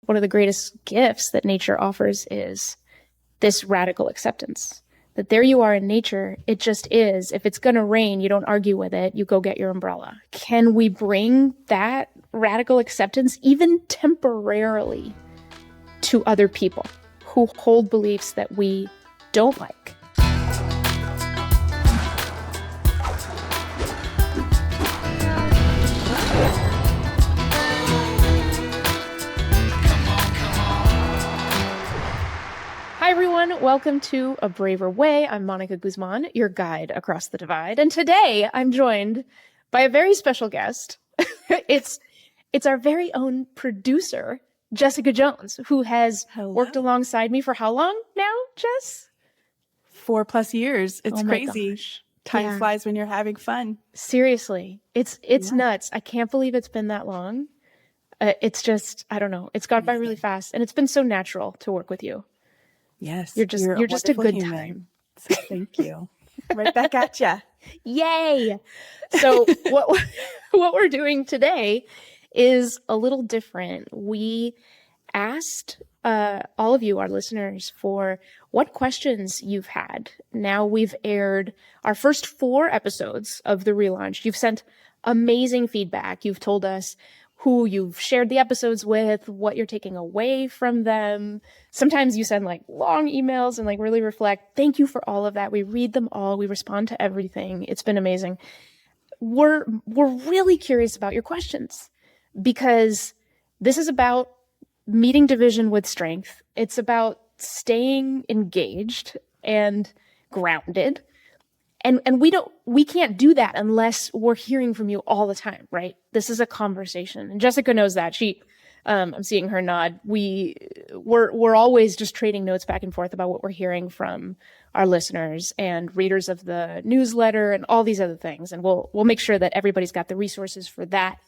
One of the greatest gifts that nature offers is this radical acceptance. That there you are in nature, it just is. If it's going to rain, you don't argue with it, you go get your umbrella. Can we bring that radical acceptance, even temporarily, to other people who hold beliefs that we don't like? Hi, everyone. Welcome to A Braver Way. I'm Mónica Guzman, your guide across the divide. And today I'm joined by a very special guest. It's our very own producer, Jessica Jones, who has worked alongside me for how long now, Jess? 4+ years. It's crazy. Gosh. Time flies when you're having fun. Seriously. It's nuts. I can't believe it's been that long. It's just, I don't know. It's gone by really fast. And it's been so natural to work with you. Yes. You're just a good time. So thank you. Right back at ya. Yay. So what we're doing today is a little different. We asked all of you, our listeners, for what questions you've had. Now we've aired our first 4 episodes of the relaunch. You've sent amazing feedback. You've told us who you've shared the episodes with, what you're taking away from them. Sometimes you send long emails and really reflect. Thank you for all of that. We read them all. We respond to everything. It's been amazing. We're really curious about your questions because this is about meeting division with strength. It's about staying engaged and grounded. And we can't do that unless we're hearing from you all the time, right? This is a conversation. And Jessica knows that. I'm seeing her nod. We're always just trading notes back and forth about what we're hearing from our listeners and readers of the newsletter and all these other things. And we'll make sure that everybody's got the resources for that.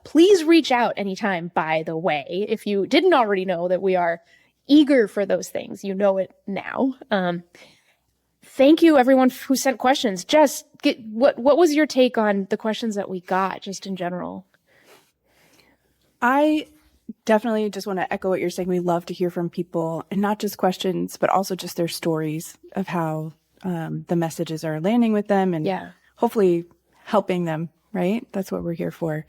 Please reach out anytime, by the way. If you didn't already know that we are eager for those things, you know it now. Thank you, everyone who sent questions. Jess, what was your take on the questions that we got, just in general? I definitely just want to echo what you're saying. We love to hear from people, and not just questions, but also just their stories of how the messages are landing with them and hopefully helping them, right? That's what we're here for.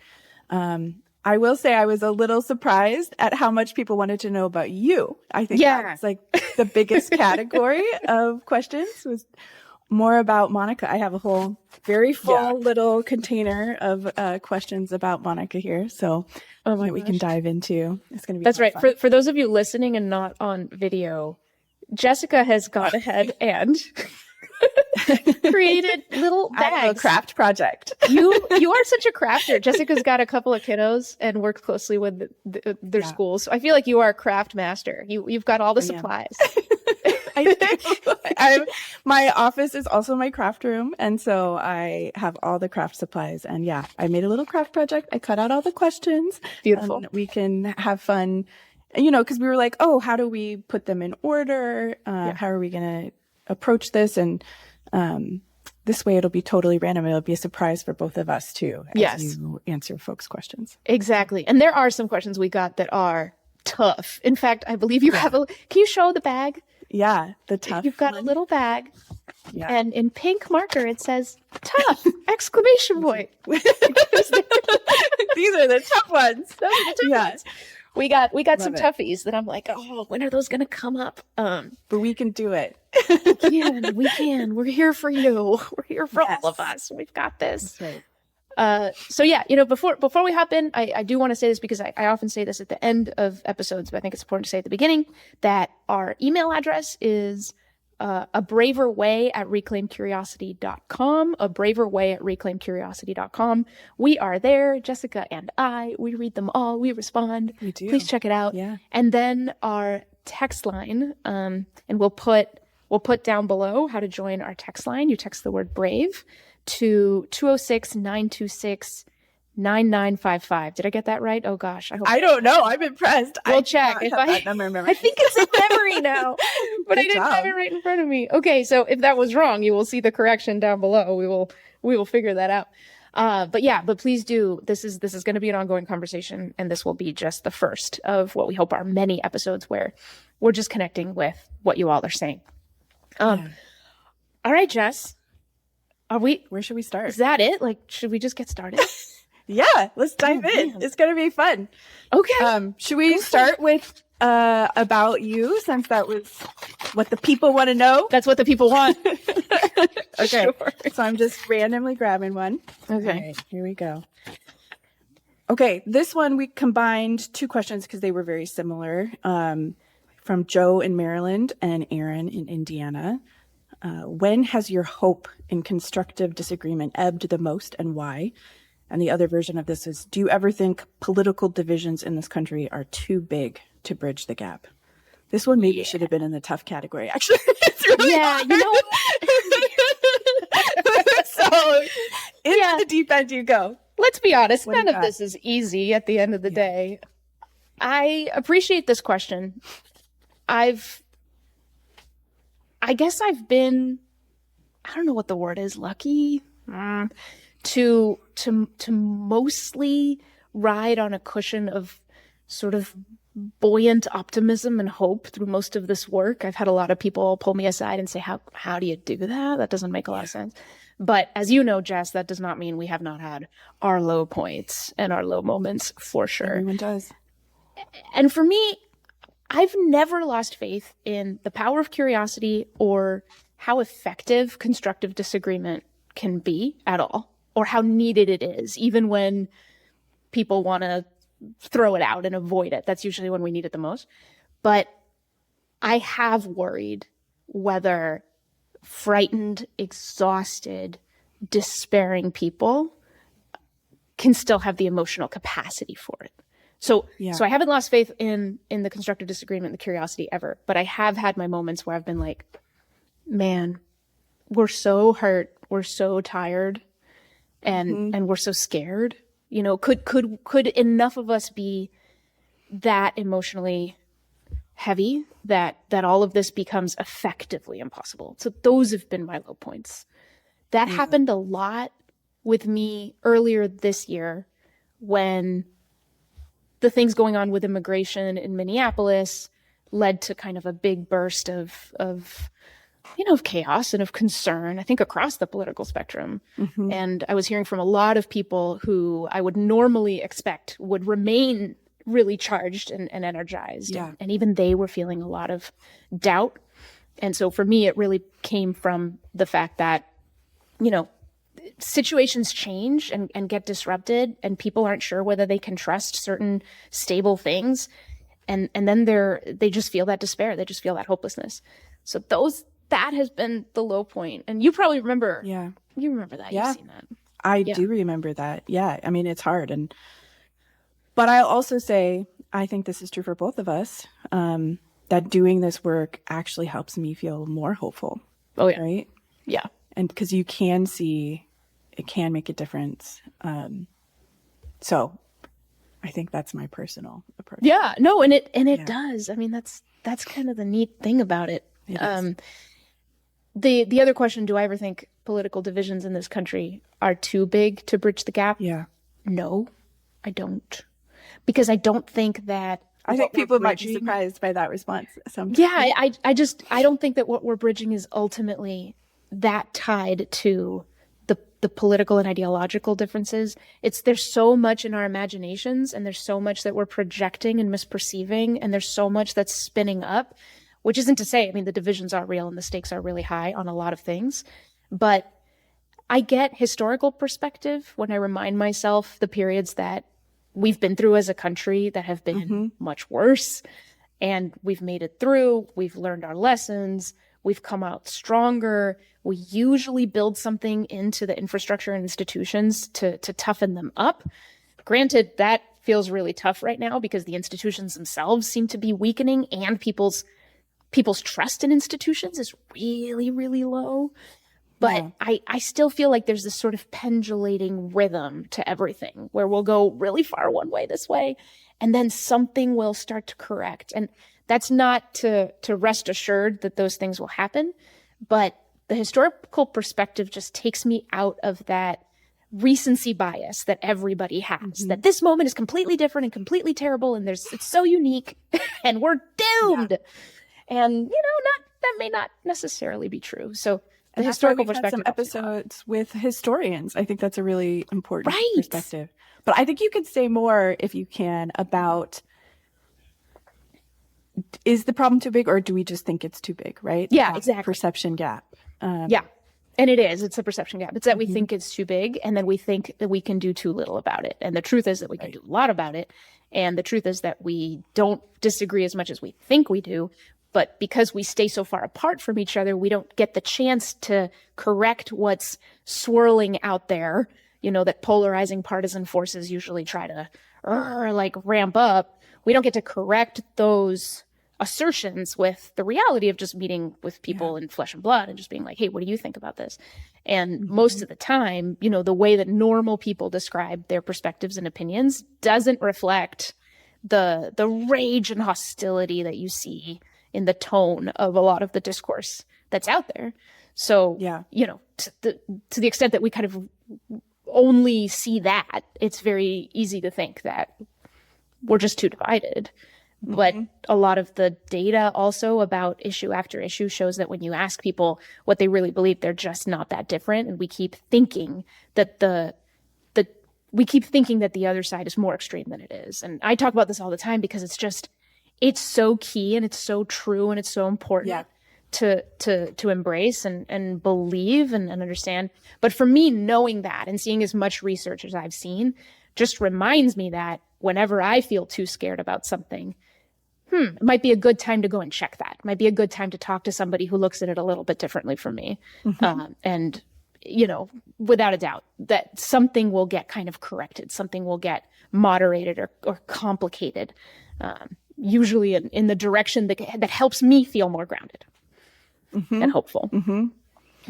I will say I was a little surprised at how much people wanted to know about you. I think that's the biggest category of questions was more about Mónica. I have a whole very full little container of questions about Mónica here. So we can dive into. It's going to be That's right. fun. For those of you listening and not on video, Jessica has gone ahead and created little bags. A craft project. You are such a crafter. Jessica's got a couple of kiddos and works closely with their schools. So I feel like you are a craft master. You've got all the supplies. My office is also my craft room. And so I have all the craft supplies. And I made a little craft project. I cut out all the questions. Beautiful. We can have fun, because we were like, oh, how do we put them in order? How are we going to approach this? And this way it'll be totally random. It'll be a surprise for both of us too, as you answer folks' questions. Exactly. And there are some questions we got that are tough. In fact, I believe you have can you show the bag? Yeah, the tough. You've got a little bag. Yeah. And in pink marker it says tough! Exclamation point. These are the tough ones. Those are the tough ones. We got Love some it. toughies that I'm like, oh, when are those going to come up? But we can do it. We can. We're here for you. We're here for all of us. We've got this. That's right. Before we hop in, I do want to say this because I often say this at the end of episodes, but I think it's important to say at the beginning that our email address is abraverway@reclaimedcuriosity.com, abraverway@reclaimedcuriosity.com. We are there, Jessica and I. We read them all. We respond. We do. Please check it out. Yeah. And then our text line, and we'll put down below how to join our text line. You text the word BRAVE to 206-926-9955. Did I get that right? Oh gosh. I don't know. I'm impressed. We'll check. That number in memory. I think it's in memory now, but I didn't have it right in front of me. Okay. So if that was wrong, you will see the correction down below. We will figure that out. But please do. This is going to be an ongoing conversation, and this will be just the first of what we hope are many episodes where we're just connecting with what you all are saying. All right, Jess. Where should we start? Is that it? Like, should we just get started? Yeah, let's dive in. Man. It's going to be fun. Okay. Should we start with about you, since that was what the people want to know? That's what the people want. Okay. Sure. So I'm just randomly grabbing one. Okay. All right, here we go. Okay, this one we combined two questions because they were very similar, from Joe in Maryland and Aaron in Indiana. When has your hope in constructive disagreement ebbed the most, and why? And the other version of this is, do you ever think political divisions in this country are too big to bridge the gap? This one maybe should have been in the tough category, actually. It's really hard. So into the deep end you go. Let's be honest, none of this is easy at the end of the day. I appreciate this question. I guess I've been, I don't know what the word is, lucky, to mostly ride on a cushion of sort of buoyant optimism and hope through most of this work. I've had a lot of people pull me aside and say, how do you do that? That doesn't make a lot of sense. But as you know, Jess, that does not mean we have not had our low points and our low moments, for sure. Everyone does. And for me, I've never lost faith in the power of curiosity or how effective constructive disagreement can be at all, or how needed it is, even when people want to throw it out and avoid it. That's usually when we need it the most. But I have worried whether frightened, exhausted, despairing people can still have the emotional capacity for it. So I haven't lost faith in the constructive disagreement and the curiosity ever, but I have had my moments where I've been like, man, we're so hurt, we're so tired, and we're so scared. You know, could enough of us be that emotionally heavy that all of this becomes effectively impossible? So those have been my low points. That happened a lot with me earlier this year when the things going on with immigration in Minneapolis led to kind of a big burst of chaos and of concern, I think, across the political spectrum. And I was hearing from a lot of people who I would normally expect would remain really charged and energized. Yeah. And even they were feeling a lot of doubt. And so for me, it really came from the fact that, situations change and get disrupted, and people aren't sure whether they can trust certain stable things. And then they just feel that despair. They just feel that hopelessness. So that has been the low point. And you probably remember. Yeah. You remember that. Yeah. You've seen that. I do remember that. Yeah. I mean, it's hard. But I'll also say, I think this is true for both of us, that doing this work actually helps me feel more hopeful. Oh, yeah. Right? Yeah. And because you can see it can make a difference. So I think that's my personal approach. Yeah. No, and it does. I mean, that's kind of the neat thing about it. The other question, do I ever think political divisions in this country are too big to bridge the gap? Yeah. No, I don't. Because I don't think that... I think people might be surprised by that response sometimes. Yeah, I don't think that what we're bridging is ultimately that tied to the political and ideological differences. There's so much in our imaginations, and there's so much that we're projecting and misperceiving, and there's so much that's spinning up, which isn't to say, I mean, the divisions are real and the stakes are really high on a lot of things. But I get historical perspective when I remind myself the periods that we've been through as a country that have been much worse, and we've made it through. We've learned our lessons. We've come out stronger. We usually build something into the infrastructure and institutions to toughen them up. Granted, that feels really tough right now because the institutions themselves seem to be weakening, and people's trust in institutions is really, really low. But I still feel like there's this sort of pendulating rhythm to everything where we'll go really far one way this way, and then something will start to correct. And that's not to rest assured that those things will happen, but the historical perspective just takes me out of that recency bias that everybody has, that this moment is completely different and completely terrible, and it's so unique and we're doomed. And, that may not necessarily be true. So the historical perspective. Some episodes with historians. I think that's a really important perspective. But I think you could say more, if you can, about, is the problem too big, or do we just think it's too big, right? Yeah, exactly. Perception gap. Yeah. And it's a perception gap. It's that we think it's too big, and then we think that we can do too little about it. And the truth is that we can do a lot about it. And the truth is that we don't disagree as much as we think we do. But because we stay so far apart from each other, we don't get the chance to correct what's swirling out there, that polarizing partisan forces usually try to ramp up. We don't get to correct those assertions with the reality of just meeting with people in flesh and blood and just being like, hey, what do you think about this? And most of the time, the way that normal people describe their perspectives and opinions doesn't reflect the rage and hostility that you see in the tone of a lot of the discourse that's out there. So, to the extent that we kind of only see that, it's very easy to think that we're just too divided. But a lot of the data also about issue after issue shows that when you ask people what they really believe, they're just not that different. And we keep thinking that the other side is more extreme than it is. And I talk about this all the time because it's so key and it's so true and it's so important to embrace and believe and understand. But for me, knowing that and seeing as much research as I've seen just reminds me that whenever I feel too scared about something, it might be a good time to go and check that. It might be a good time to talk to somebody who looks at it a little bit differently from me. And, without a doubt, that something will get kind of corrected. Something will get moderated or complicated, usually in the direction that helps me feel more grounded and hopeful.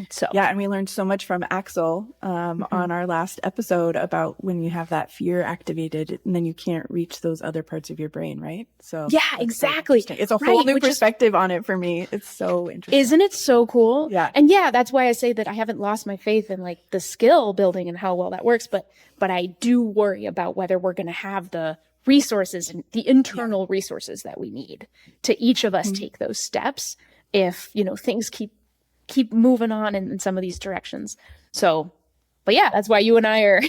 So and we learned so much from Axel on our last episode about when you have that fear activated and then you can't reach those other parts of your brain, right? So exactly. So it's a whole new perspective on it for me. It's so interesting. Isn't it so cool? Yeah. And that's why I say that I haven't lost my faith in like the skill building and how well that works, but I do worry about whether we're going to have the resources and the internal resources that we need to each of us take those steps if, things keep moving on in some of these directions. So, but that's why you and I are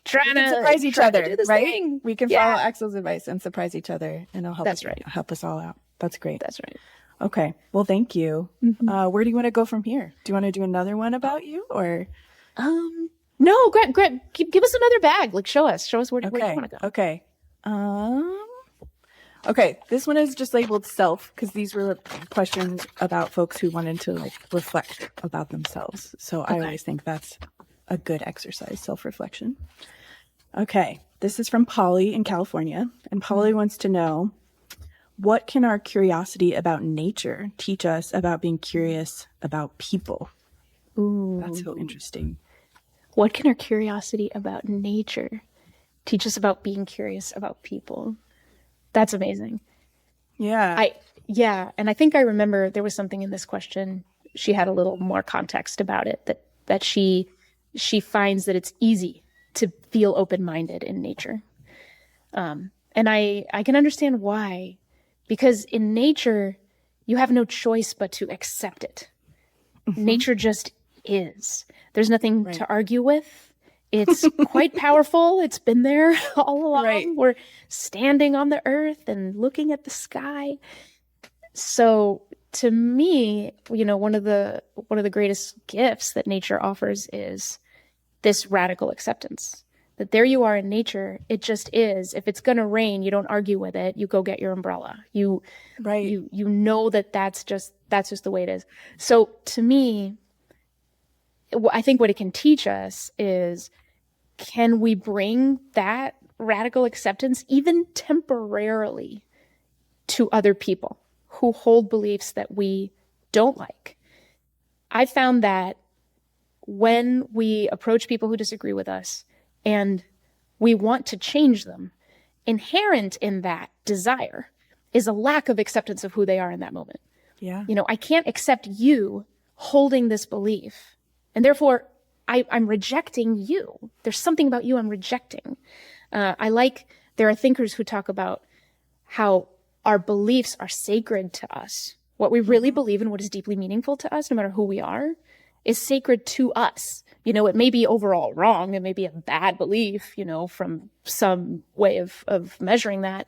trying to surprise each other, right? Thing. We can follow Axel's advice and surprise each other, and it'll help. Help us all out. That's great. That's right. Okay. Well, thank you. Where do you want to go from here? Do you want to do another one about you, or? No, Greg, give us another bag. Like, show us where you want to go. Okay. Okay, this one is just labeled self because these were questions about folks who wanted to reflect about themselves. So I always think that's a good exercise, self-reflection. Okay, this is from Polly in California. And Polly wants to know, what can our curiosity about nature teach us about being curious about people? Ooh. That's so interesting. What can our curiosity about nature teach us about being curious about people? That's amazing. Yeah. And I think I remember there was something in this question. She had a little more context about it, that she finds that it's easy to feel open-minded in nature. And I can understand why, because in nature, you have no choice but to accept it. Nature just is. There's nothing to argue with. It's quite powerful. It's been there all along. Right. We're standing on the earth and looking at the sky. So to me, one of the greatest gifts that nature offers is this radical acceptance. That there you are in nature, it just is. If it's going to rain, you don't argue with it. You go get your umbrella. You know that's just the way it is. So to me, I think what it can teach us is, can we bring that radical acceptance even temporarily to other people who hold beliefs that we don't like? I found that when we approach people who disagree with us and we want to change them, inherent in that desire is a lack of acceptance of who they are in that moment. Yeah. I can't accept you holding this belief. And therefore, I'm rejecting you. There's something about you I'm rejecting. There are thinkers who talk about how our beliefs are sacred to us. What we really believe and what is deeply meaningful to us, no matter who we are, is sacred to us. You know, it may be overall wrong. It may be a bad belief, you know, from some way of measuring that.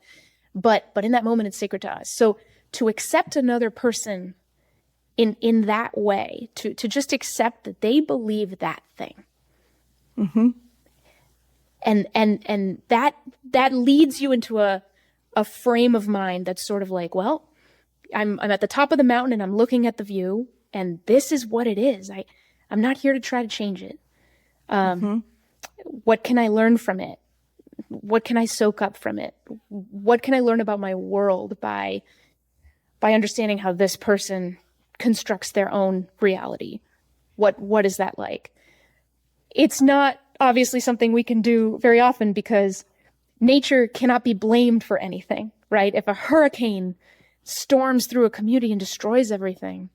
But in that moment, it's sacred to us. So to accept another person in that way, to just accept that they believe that thing. Mm-hmm. And that leads you into a frame of mind that's sort of like, well, I'm at the top of the mountain and I'm looking at the view, and this is what it is. I'm not here to try to change it. What can I learn from it? What can I soak up from it? What can I learn about my world by understanding how this person constructs their own reality? What is that like? It's not obviously something we can do very often because nature cannot be blamed for anything, right? If a hurricane storms through a community and destroys everything,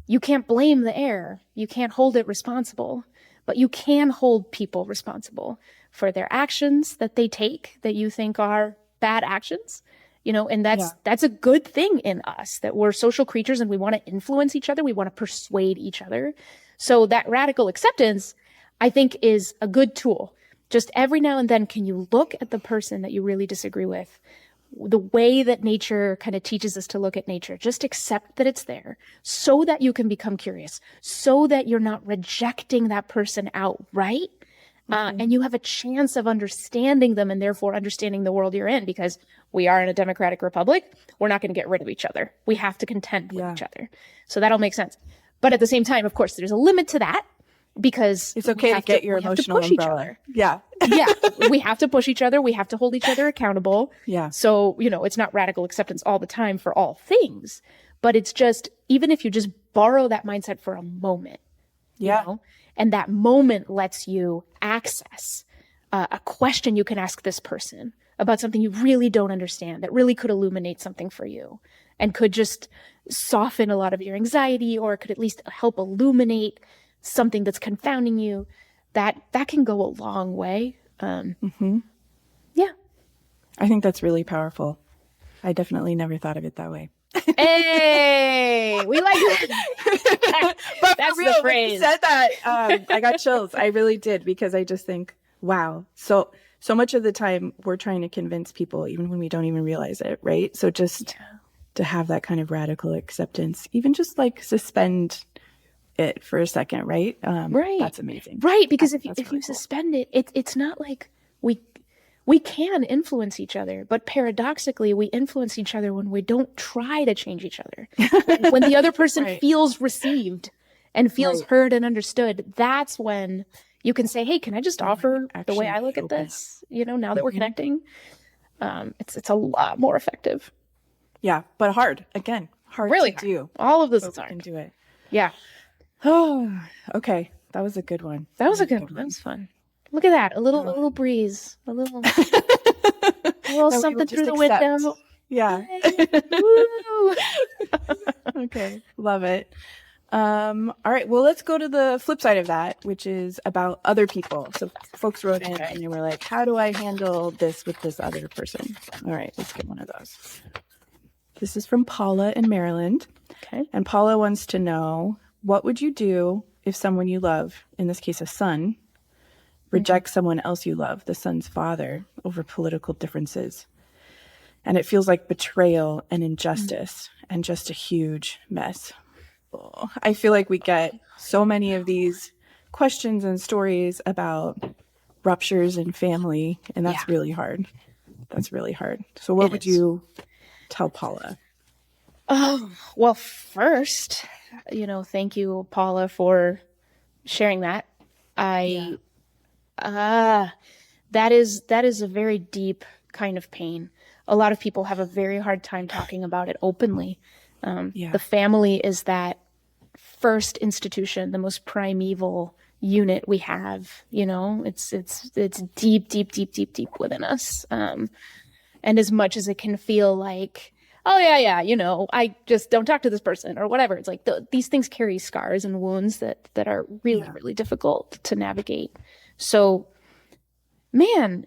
you can't blame the air. You can't hold it responsible, but you can hold people responsible for their actions that they take that you think are bad actions, you know, and that's a good thing in us, that we're social creatures and we want to influence each other. We want to persuade each other. So that radical acceptance, I think, is a good tool. Just every now and then, can you look at the person that you really disagree with, the way that nature kind of teaches us to look at nature, just accept that it's there so that you can become curious, so that you're not rejecting that person outright. And you have a chance of understanding them and therefore understanding the world you're in, because we are in a democratic republic. We're not going to get rid of each other. We have to contend with each other. So that'll make sense. But at the same time, of course, there's a limit to that, because it's okay to get your emotional umbrella. Yeah. We have to push each other. We have to hold each other accountable. Yeah. So, you know, it's not radical acceptance all the time for all things, but it's just, even if you just borrow that mindset for a moment, you know, and that moment lets you access a question you can ask this person about something you really don't understand, that really could illuminate something for you and could just soften a lot of your anxiety, or could at least help illuminate something that's confounding you, that can go a long way. Yeah. I think that's really powerful. I definitely never thought of it that way. Hey, we like that. But that's for real, the phrase. When you said that, I got chills. I really did, because I just think, wow. So much of the time we're trying to convince people, even when we don't even realize it, right? So just to have that kind of radical acceptance, even just like suspend it for a second, right? Right. That's amazing. Right, because if you cool. suspend it, it's not like we can influence each other, but paradoxically, we influence each other when we don't try to change each other. When the other person feels received and feels heard and understood, that's when you can say, hey, can I just offer the way I look at this? You know, now that we're connecting, it's a lot more effective. Yeah, but hard. Again, hard really to do. All of this is hard. Can do it. Yeah. Oh, okay. That was a good one. That was a good one. That was fun. Look at that. A little breeze. A little something through the window. Yeah. Okay. Love it. All right. Well, let's go to the flip side of that, which is about other people. So folks wrote in and they were like, how do I handle this with this other person? All right. Let's get one of those. This is from Paula in Maryland. Okay. And Paula wants to know, what would you do if someone you love, in this case a son, rejects someone else you love, the son's father, over political differences? And it feels like betrayal and injustice and just a huge mess. Oh, I feel like we get so many of these questions and stories about ruptures in family, and that's really hard. That's really hard. So what would you tell Paula? Oh, well, first, thank you, Paula, for sharing that. That is a very deep kind of pain. A lot of people have a very hard time talking about it openly. The family is that first institution, the most primeval unit we have. It's deep, deep, deep, deep, deep within us. And as much as it can feel like oh yeah, I just don't talk to this person or whatever. It's like these things carry scars and wounds that are really, really difficult to navigate. So, man,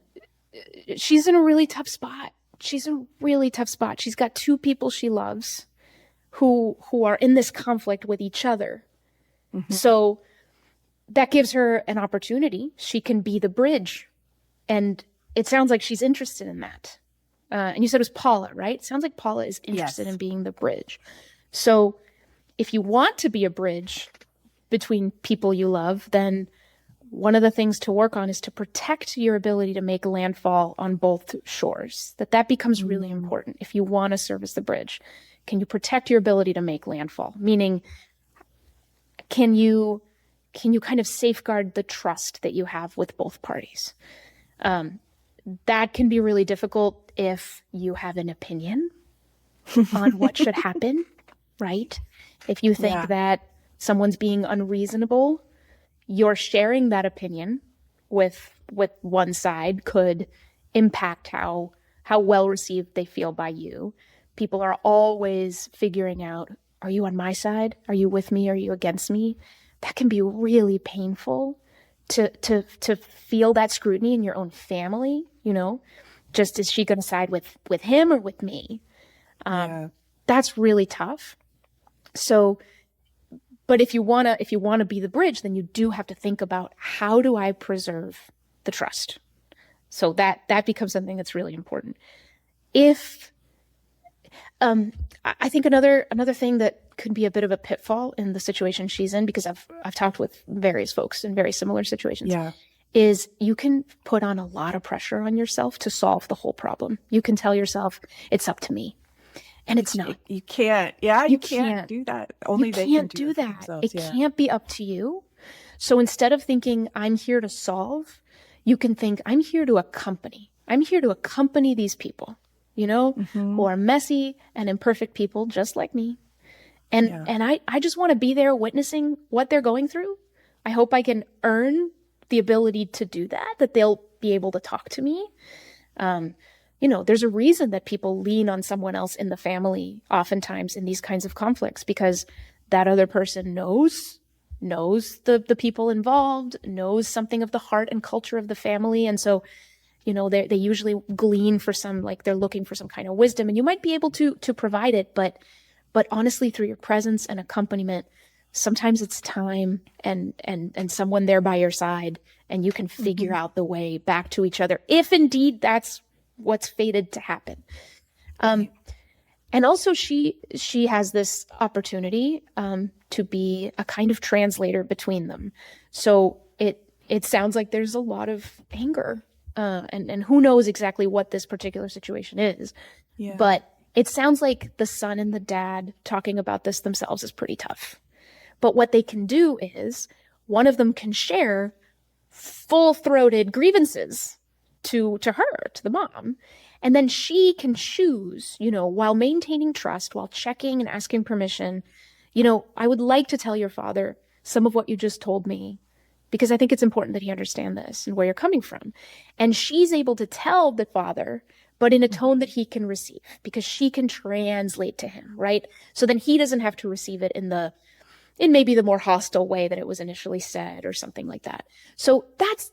she's in a really tough spot. She's in a really tough spot. She's got two people she loves who are in this conflict with each other. Mm-hmm. So that gives her an opportunity. She can be the bridge. And it sounds like she's interested in that. And you said it was Paula, right? It sounds like Paula is interested in being the bridge. So if you want to be a bridge between people you love, then one of the things to work on is to protect your ability to make landfall on both shores. That becomes really important if you want to serve as the bridge. Can you protect your ability to make landfall? Meaning, can you kind of safeguard the trust that you have with both parties? That can be really difficult if you have an opinion on what should happen, right? If you think that someone's being unreasonable, you're sharing that opinion with one side could impact how well received they feel by you. People are always figuring out, are you on my side? Are you with me? Are you against me? That can be really painful to feel that scrutiny in your own family, just is she going to side with him or with me? That's really tough. So, but if you want to be the bridge, then you do have to think about, how do I preserve the trust? So that becomes something that's really important. I think another thing that could be a bit of a pitfall in the situation she's in, because I've talked with various folks in very similar situations, is you can put on a lot of pressure on yourself to solve the whole problem. You can tell yourself, it's up to me. And it's not. You can't. Yeah, you can't do that. Only they can do that. It can't be up to you. So instead of thinking, I'm here to solve, you can think, I'm here to accompany. I'm here to accompany these people, who are messy and imperfect people just like me. And I just want to be there witnessing what they're going through. I hope I can earn the ability to do that they'll be able to talk to me. There's a reason that people lean on someone else in the family oftentimes in these kinds of conflicts, because that other person knows the people involved, knows something of the heart and culture of the family. And so, they usually glean for they're looking for some kind of wisdom, and you might be able to provide it, but honestly, through your presence and accompaniment, sometimes it's time and someone there by your side, and you can figure out the way back to each other, if indeed that's what's fated to happen. And also she has this opportunity to be a kind of translator between them. So it sounds like there's a lot of anger, and who knows exactly what this particular situation is. Yeah. But it sounds like the son and the dad talking about this themselves is pretty tough. But what they can do is one of them can share full-throated grievances to her, to the mom. And then she can choose, while maintaining trust, while checking and asking permission, I would like to tell your father some of what you just told me, because I think it's important that he understand this and where you're coming from. And she's able to tell the father, but in a tone that he can receive, because she can translate to him, right? So then he doesn't have to receive it in maybe the more hostile way that it was initially said or something like that. So that's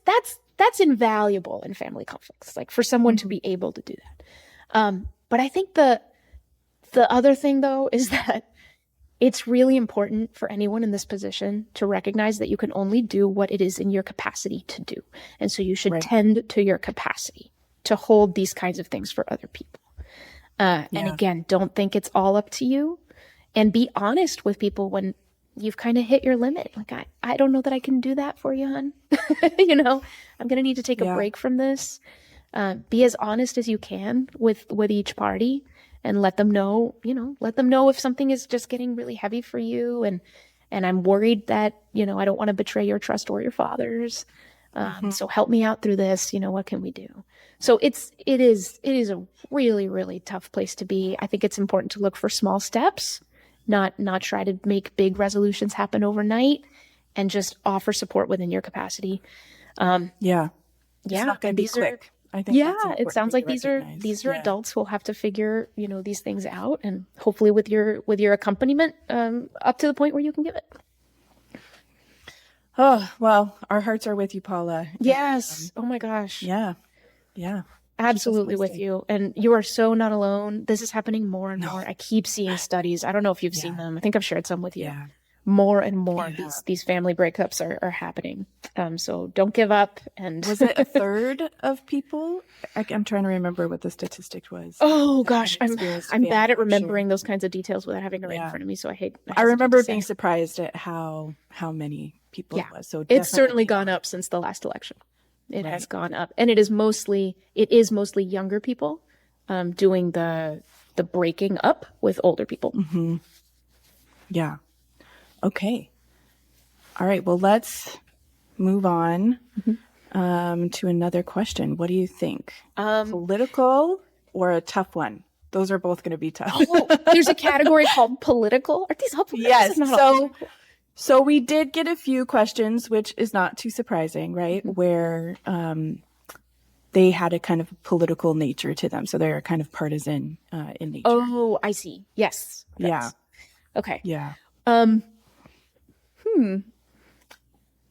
invaluable in family conflicts, like for someone to be able to do that. But I think the other thing, though, is that it's really important for anyone in this position to recognize that you can only do what it is in your capacity to do. And so you should tend to your capacity to hold these kinds of things for other people. And again, don't think it's all up to you, and be honest with people when you've kind of hit your limit. Like, I don't know that I can do that for you, hon. I'm going to need to take a break from this. Be as honest as you can with each party, and let them know if something is just getting really heavy for you. And I'm worried that, I don't want to betray your trust or your father's. So help me out through this. What can we do? So it is a really, really tough place to be. I think it's important to look for small steps, not try to make big resolutions happen overnight, and just offer support within your capacity. It's not going to be quick. I think that's it sounds like these are adults who will have to figure, these things out, and hopefully with your accompaniment, up to the point where you can give it. Oh, well, our hearts are with you, Paula. Yes. Oh my gosh. Yeah. Yeah. Absolutely with you. And you are so not alone. This is happening more and more. I keep seeing studies. I don't know if you've seen them. I think I've shared some with you. Yeah. More and more these family breakups are happening. So don't give up. And was it a third of people? I'm trying to remember what the statistic was. Oh gosh, I'm bad at remembering those kinds of details without having it right in front of me. So I remember being surprised at how many people it was. So it's certainly gone up since the last election. It has gone up, and it is mostly younger people doing the breaking up with older people. Mm-hmm. Yeah. Okay. All right. Well, let's move on to another question. What do you think? Political or a tough one? Those are both going to be tough. There's a category called political. Are these helpful? Yes. So we did get a few questions, which is not too surprising, right? Where they had a kind of political nature to them. So they're kind of partisan in nature. Oh, I see. Yes. Yeah. Okay. Yeah.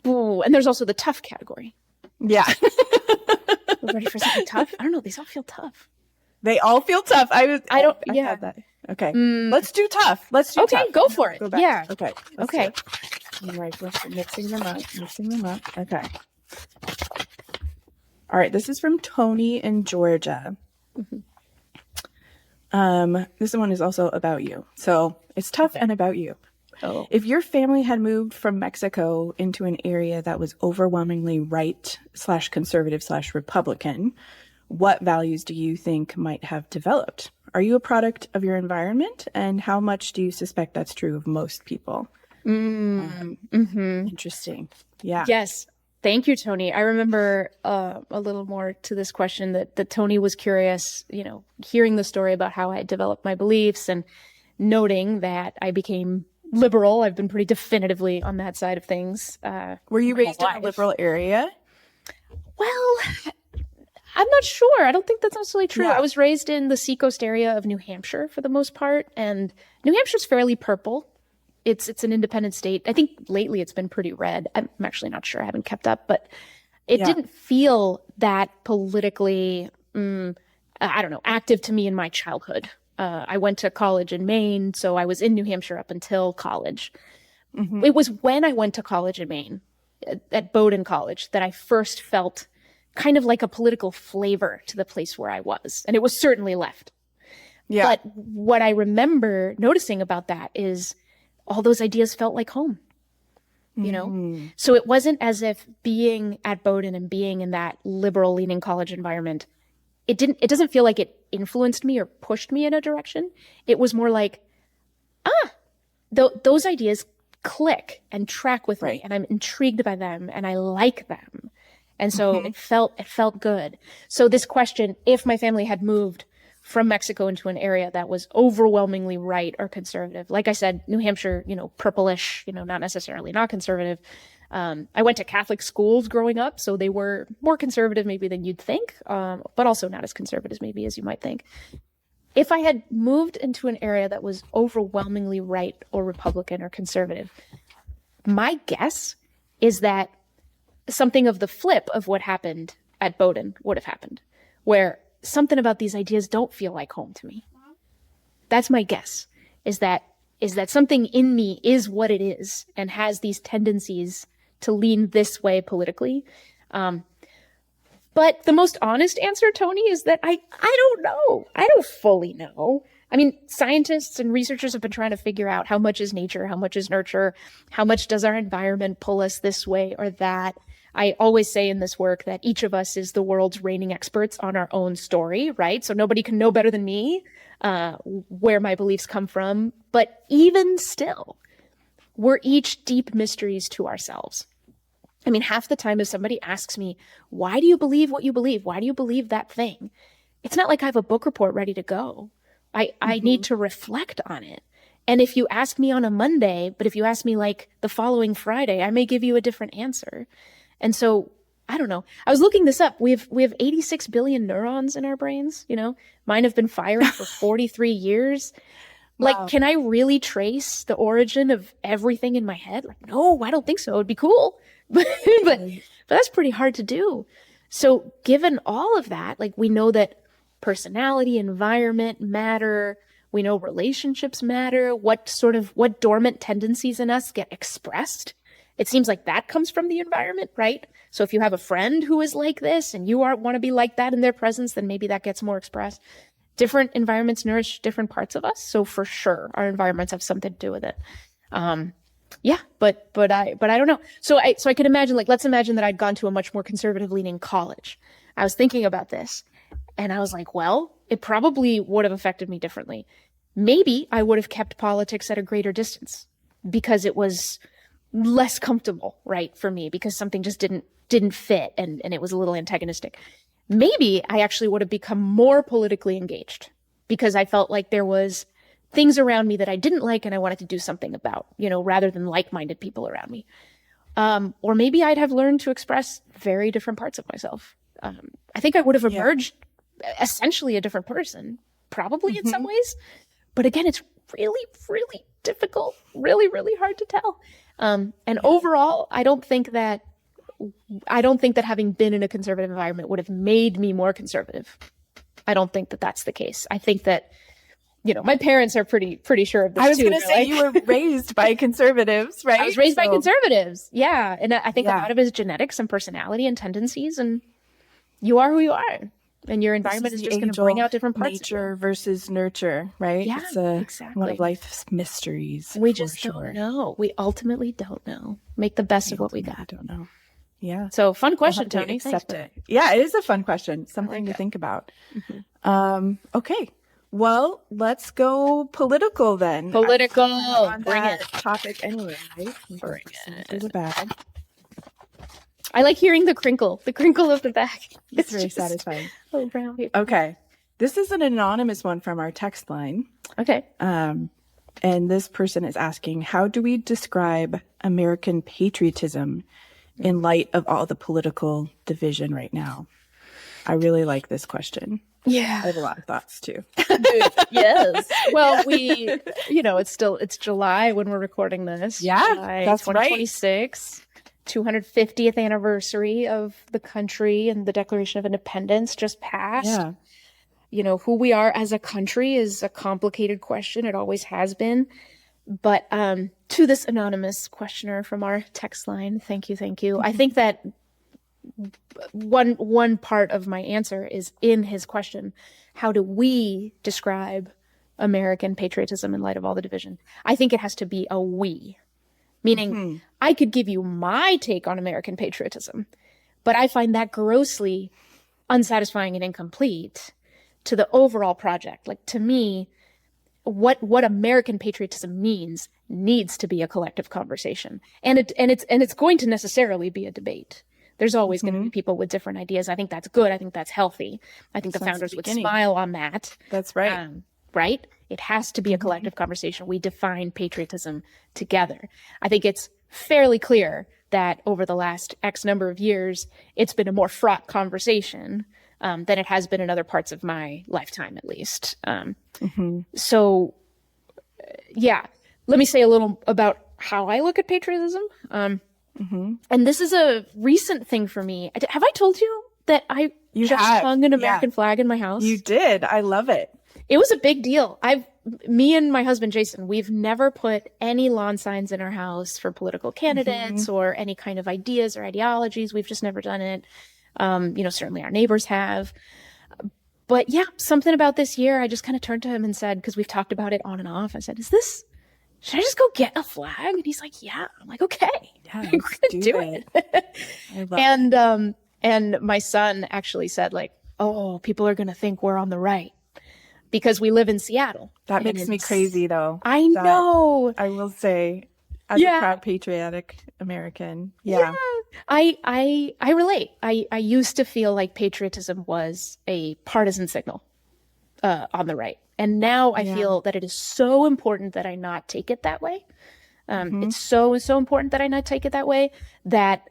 Ooh, and there's also the tough category. Yeah. We're ready for something tough? I don't know. These all feel tough. They all feel tough. I had that. Okay. Let's do tough. Tough. Okay, go for it. Yeah. Okay. Okay. All right. We're mixing them up. Okay. All right. This is from Tony in Georgia. This one is also about you. So it's tough and about you. Oh. If your family had moved from Mexico into an area that was overwhelmingly right/conservative/Republican, what values do you think might have developed? Are you a product of your environment? And how much do you suspect that's true of most people? Interesting. Yeah. Yes. Thank you, Tony. I remember a little more to this question that Tony was curious, hearing the story about how I developed my beliefs and noting that I became liberal. I've been pretty definitively on that side of things. Were you raised in a liberal area? Well, I'm not sure. I don't think that's necessarily true. Yeah. I was raised in the seacoast area of New Hampshire for the most part, and New Hampshire's fairly purple. It's an independent state. I think lately it's been pretty red. I'm actually not sure. I haven't kept up, but it didn't feel that politically, active to me in my childhood. I went to college in Maine, so I was in New Hampshire up until college. It was when I went to college in Maine, at Bowdoin College, that I first felt kind of like a political flavor to the place where I was. And it was certainly left. Yeah. But what I remember noticing about that is all those ideas felt like home, So it wasn't as if being at Bowdoin and being in that liberal leaning college environment, it doesn't feel like it influenced me or pushed me in a direction. It was more like, those ideas click and track with me, and I'm intrigued by them and I like them. And so it felt good. So this question, if my family had moved from Mexico into an area that was overwhelmingly right or conservative, like I said, New Hampshire, purplish, not necessarily not conservative. I went to Catholic schools growing up, so they were more conservative maybe than you'd think, but also not as conservative maybe as you might think. If I had moved into an area that was overwhelmingly right or Republican or conservative, my guess is that something of the flip of what happened at Bowdoin would have happened, where something about these ideas don't feel like home to me. That's my guess, is that something in me is what it is and has these tendencies to lean this way politically. But the most honest answer, Tony, is that I don't know. I don't fully know. I mean, scientists and researchers have been trying to figure out how much is nature, how much is nurture, how much does our environment pull us this way or that. I always say in this work that each of us is the world's reigning experts on our own story, right? So nobody can know better than me where my beliefs come from. But even still, we're each deep mysteries to ourselves. I mean, half the time if somebody asks me, why do you believe what you believe? Why do you believe that thing? It's not like I have a book report ready to go. I need to reflect on it. And if you ask me on a Monday, but if you ask me like the following Friday, I may give you a different answer. And so I don't know. I was looking this up. We have 86 billion neurons in our brains, you know. Mine have been firing for 43 years. Like, wow. Can I really trace the origin of everything in my head? Like, no, I don't think so. It'd be cool. but that's pretty hard to do. So given all of that, like, we know that personality, environment matter. We know relationships matter. What dormant tendencies in us get expressed. It seems like that comes from the environment, right? So if you have a friend who is like this and you want to be like that in their presence, then maybe that gets more expressed. Different environments nourish different parts of us. So for sure, our environments have something to do with it. Yeah, but I don't know. So I could imagine, like, let's imagine that I'd gone to a much more conservative leaning college. I was thinking about this and I was like, well, it probably would have affected me differently. Maybe I would have kept politics at a greater distance because it was less comfortable, right, for me, because something just didn't fit and it was a little antagonistic. Maybe I actually would have become more politically engaged because I felt like there was things around me that I didn't like and I wanted to do something about, you know, rather than like-minded people around me. Or maybe I'd have learned to express very different parts of myself. I think I would have emerged essentially a different person, probably in some ways. But again, it's really, really difficult, really, really hard to tell. And overall, I don't think that having been in a conservative environment would have made me more conservative. I don't think that that's the case. I think that, you know, my parents are pretty sure of this too. I was going to say, you were raised by conservatives, right? I was raised by conservatives. Yeah. And I think a lot of it is genetics and personality and tendencies, and you are who you are. And your environment is just going to bring out different parts. Nature versus nurture, right? Yeah, exactly. One of life's mysteries. We just don't know. We ultimately don't know. Make the best of what we got. Don't know. Yeah. So fun question, Tony. Accept it. Yeah, it is a fun question. Something to think about. Okay. Well, let's go political then. Political. On Bring that it. Topic anyway, right? Bring it. Through the bag. I like hearing the crinkle of the bag. It's very satisfying. Okay. This is an anonymous one from our text line. Okay. And this person is asking, how do we describe American patriotism in light of all the political division right now? I really like this question. Yeah. I have a lot of thoughts too. Yes. Well, it's July when we're recording this. Yeah, July that's 2026. 250th anniversary of the country and the Declaration of Independence just passed. Yeah. You know, who we are as a country is a complicated question. It always has been. But to this anonymous questioner from our text line, thank you. I think that one part of my answer is in his question. How do we describe American patriotism in light of all the division? I think it has to be a we. Meaning, I could give you my take on American patriotism, but I find that grossly unsatisfying and incomplete to the overall project. Like, to me, what American patriotism means needs to be a collective conversation, and it's going to necessarily be a debate. There's always going to be people with different ideas. I think that's good. I think that's healthy. I think the founders would smile on that. That's right. Right? It has to be a collective conversation. We define patriotism together. I think it's fairly clear that over the last X number of years, it's been a more fraught conversation than it has been in other parts of my lifetime, at least. So, yeah, let me say a little about how I look at patriotism. And this is a recent thing for me. Have I told you that I hung an American flag in my house? You did. I love it. It was a big deal. Me and my husband, Jason, we've never put any lawn signs in our house for political candidates or any kind of ideas or ideologies. We've just never done it. Certainly our neighbors have. But yeah, something about this year, I just kind of turned to him and said, because we've talked about it on and off, I said, should I just go get a flag? And he's like, yeah. I'm like, okay, yeah, we're gonna do it. I love and my son actually said, like, oh, people are going to think we're on the right. Because we live in Seattle. That makes me crazy, though. I know. I will say, as a proud patriotic American. Yeah. I relate. I used to feel like patriotism was a partisan signal on the right. And now I feel that it is so important that I not take it that way. It's so important that I not take it that way, that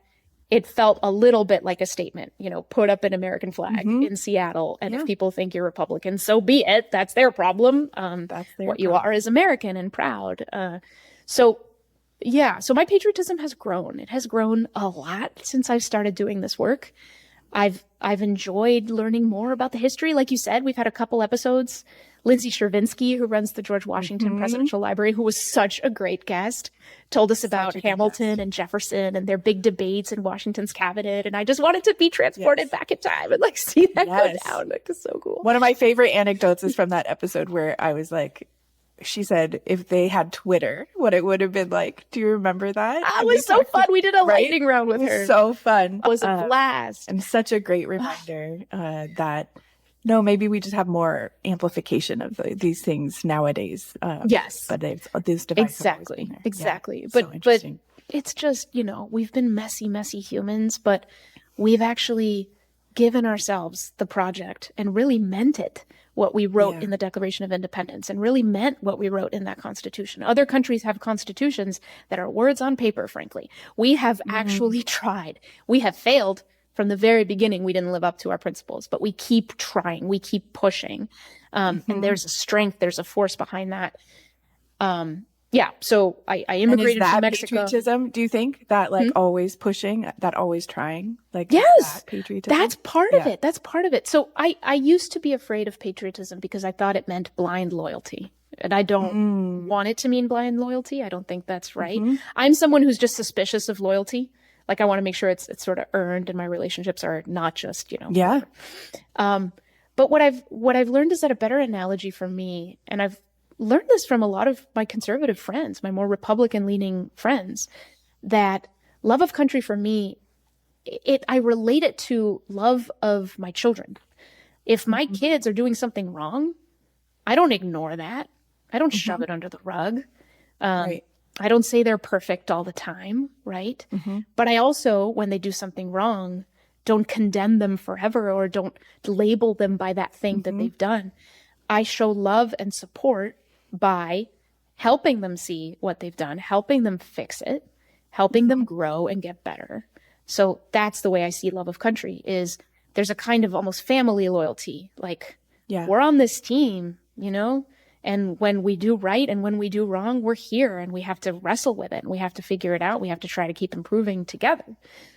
it felt a little bit like a statement, put up an American flag in Seattle. And if people think you're Republican, so be it. That's their problem. What you are is American and proud. So my patriotism has grown. It has grown a lot since I've started doing this work. I've enjoyed learning more about the history. Like you said, we've had a couple episodes. Lindsay Shervinsky, who runs the George Washington Presidential Library, who was such a great guest, told us about Hamilton and Jefferson and their big debates in Washington's cabinet. And I just wanted to be transported back in time and like see that go down. Like, it's so cool. One of my favorite anecdotes is from that episode where I was like, she said, if they had Twitter, what it would have been like. Do you remember that? It was so fun. We did a lightning round with her. So fun. It was a blast. And such a great reminder that, no, maybe we just have more amplification of these things nowadays. Yes. But these devices Exactly. Yeah, but it's just, we've been messy humans, but we've actually given ourselves the project and really meant it. What we wrote in the Declaration of Independence and really meant what we wrote in that Constitution. Other countries have constitutions that are words on paper, frankly. We have actually tried. We have failed from the very beginning. We didn't live up to our principles, but we keep trying. We keep pushing. And there's a strength, there's a force behind that. So I immigrated from Mexico. Patriotism, do you think that always pushing, that always trying? Yes, patriotism? That's part of it. That's part of it. So I used to be afraid of patriotism because I thought it meant blind loyalty. And I don't want it to mean blind loyalty. I don't think that's right. I'm someone who's just suspicious of loyalty. Like, I want to make sure it's sort of earned and my relationships are not just, Yeah. But what I've learned is that a better analogy for me, and I've learned this from a lot of my conservative friends, my more Republican-leaning friends, that love of country for me, I relate it to love of my children. If my kids are doing something wrong, I don't ignore that. I don't shove it under the rug. Right. I don't say they're perfect all the time, right? But I also, when they do something wrong, don't condemn them forever or don't label them by that thing that they've done. I show love and support by helping them see what they've done, helping them fix it, helping them grow and get better. So that's the way I see love of country, is there's a kind of almost family loyalty. Like, we're on this team, and when we do right and when we do wrong, we're here and we have to wrestle with it and we have to figure it out. We have to try to keep improving together.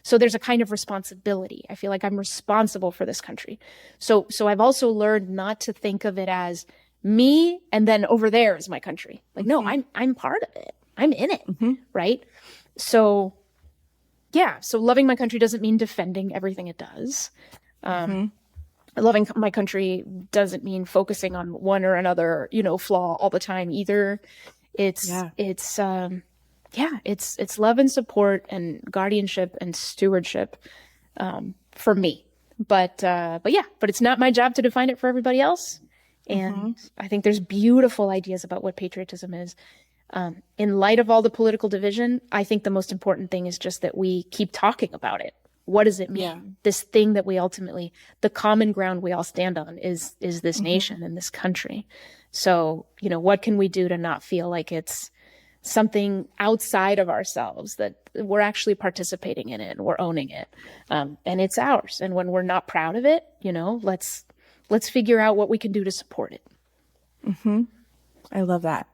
So there's a kind of responsibility. I feel like I'm responsible for this country. So I've also learned not to think of it as me and then over there is my country. Like, no, I'm part of it. I'm in it. Right. So loving my country doesn't mean defending everything it does. Loving my country doesn't mean focusing on one or another, flaw all the time either. It's love and support and guardianship and stewardship, for me. But it's not my job to define it for everybody else. And I think there's beautiful ideas about what patriotism is. In light of all the political division, I think the most important thing is just that we keep talking about it. What does it mean? Yeah. This thing that we ultimately, the common ground we all stand on is this nation and this country. So, what can we do to not feel like it's something outside of ourselves, that we're actually participating in it and we're owning it. And it's ours. And when we're not proud of it, let's figure out what we can do to support it. I love that.